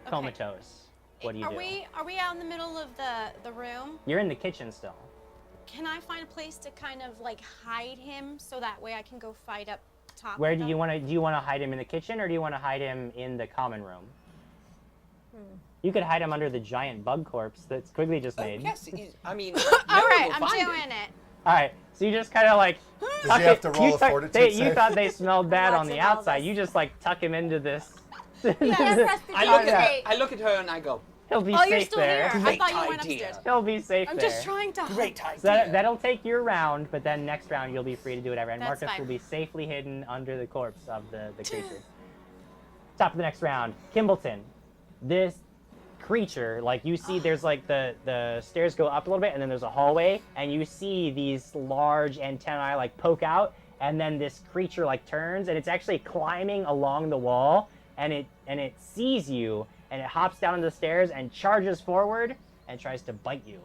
Okay. comatose. What do you do? Are we out in the middle of the room? You're in the kitchen still. Can I find a place to kind of like hide him so that way I can go fight up top? Where with do them? you want to? Do you want to hide him in the kitchen, or do you want to hide him in the common room? You could hide him under the giant bug corpse that Quigley just made. Yes, I mean, All no one right, will I'm find doing him. it. All right, so you just kind of like. Does he have to roll a fortitude You save? thought they smelled bad Lots on the of all outside. this. You just like tuck him into this. I look at her and I go, He'll be Oh, safe you're still there. here. I Great thought you went idea. upstairs. He'll be safe I'm there. just trying to. great idea. So that'll take your round, but then next round you'll be free to do whatever, and That's Marcus fine. will be safely hidden under the corpse of the creature. Top of the next round, Kimbleton. This creature, like you see, there's like the stairs go up a little bit, and then there's a hallway, and you see these large antennae like poke out, and then this creature like turns, and it's actually climbing along the wall, and it sees you, and it hops down the stairs and charges forward and tries to bite you.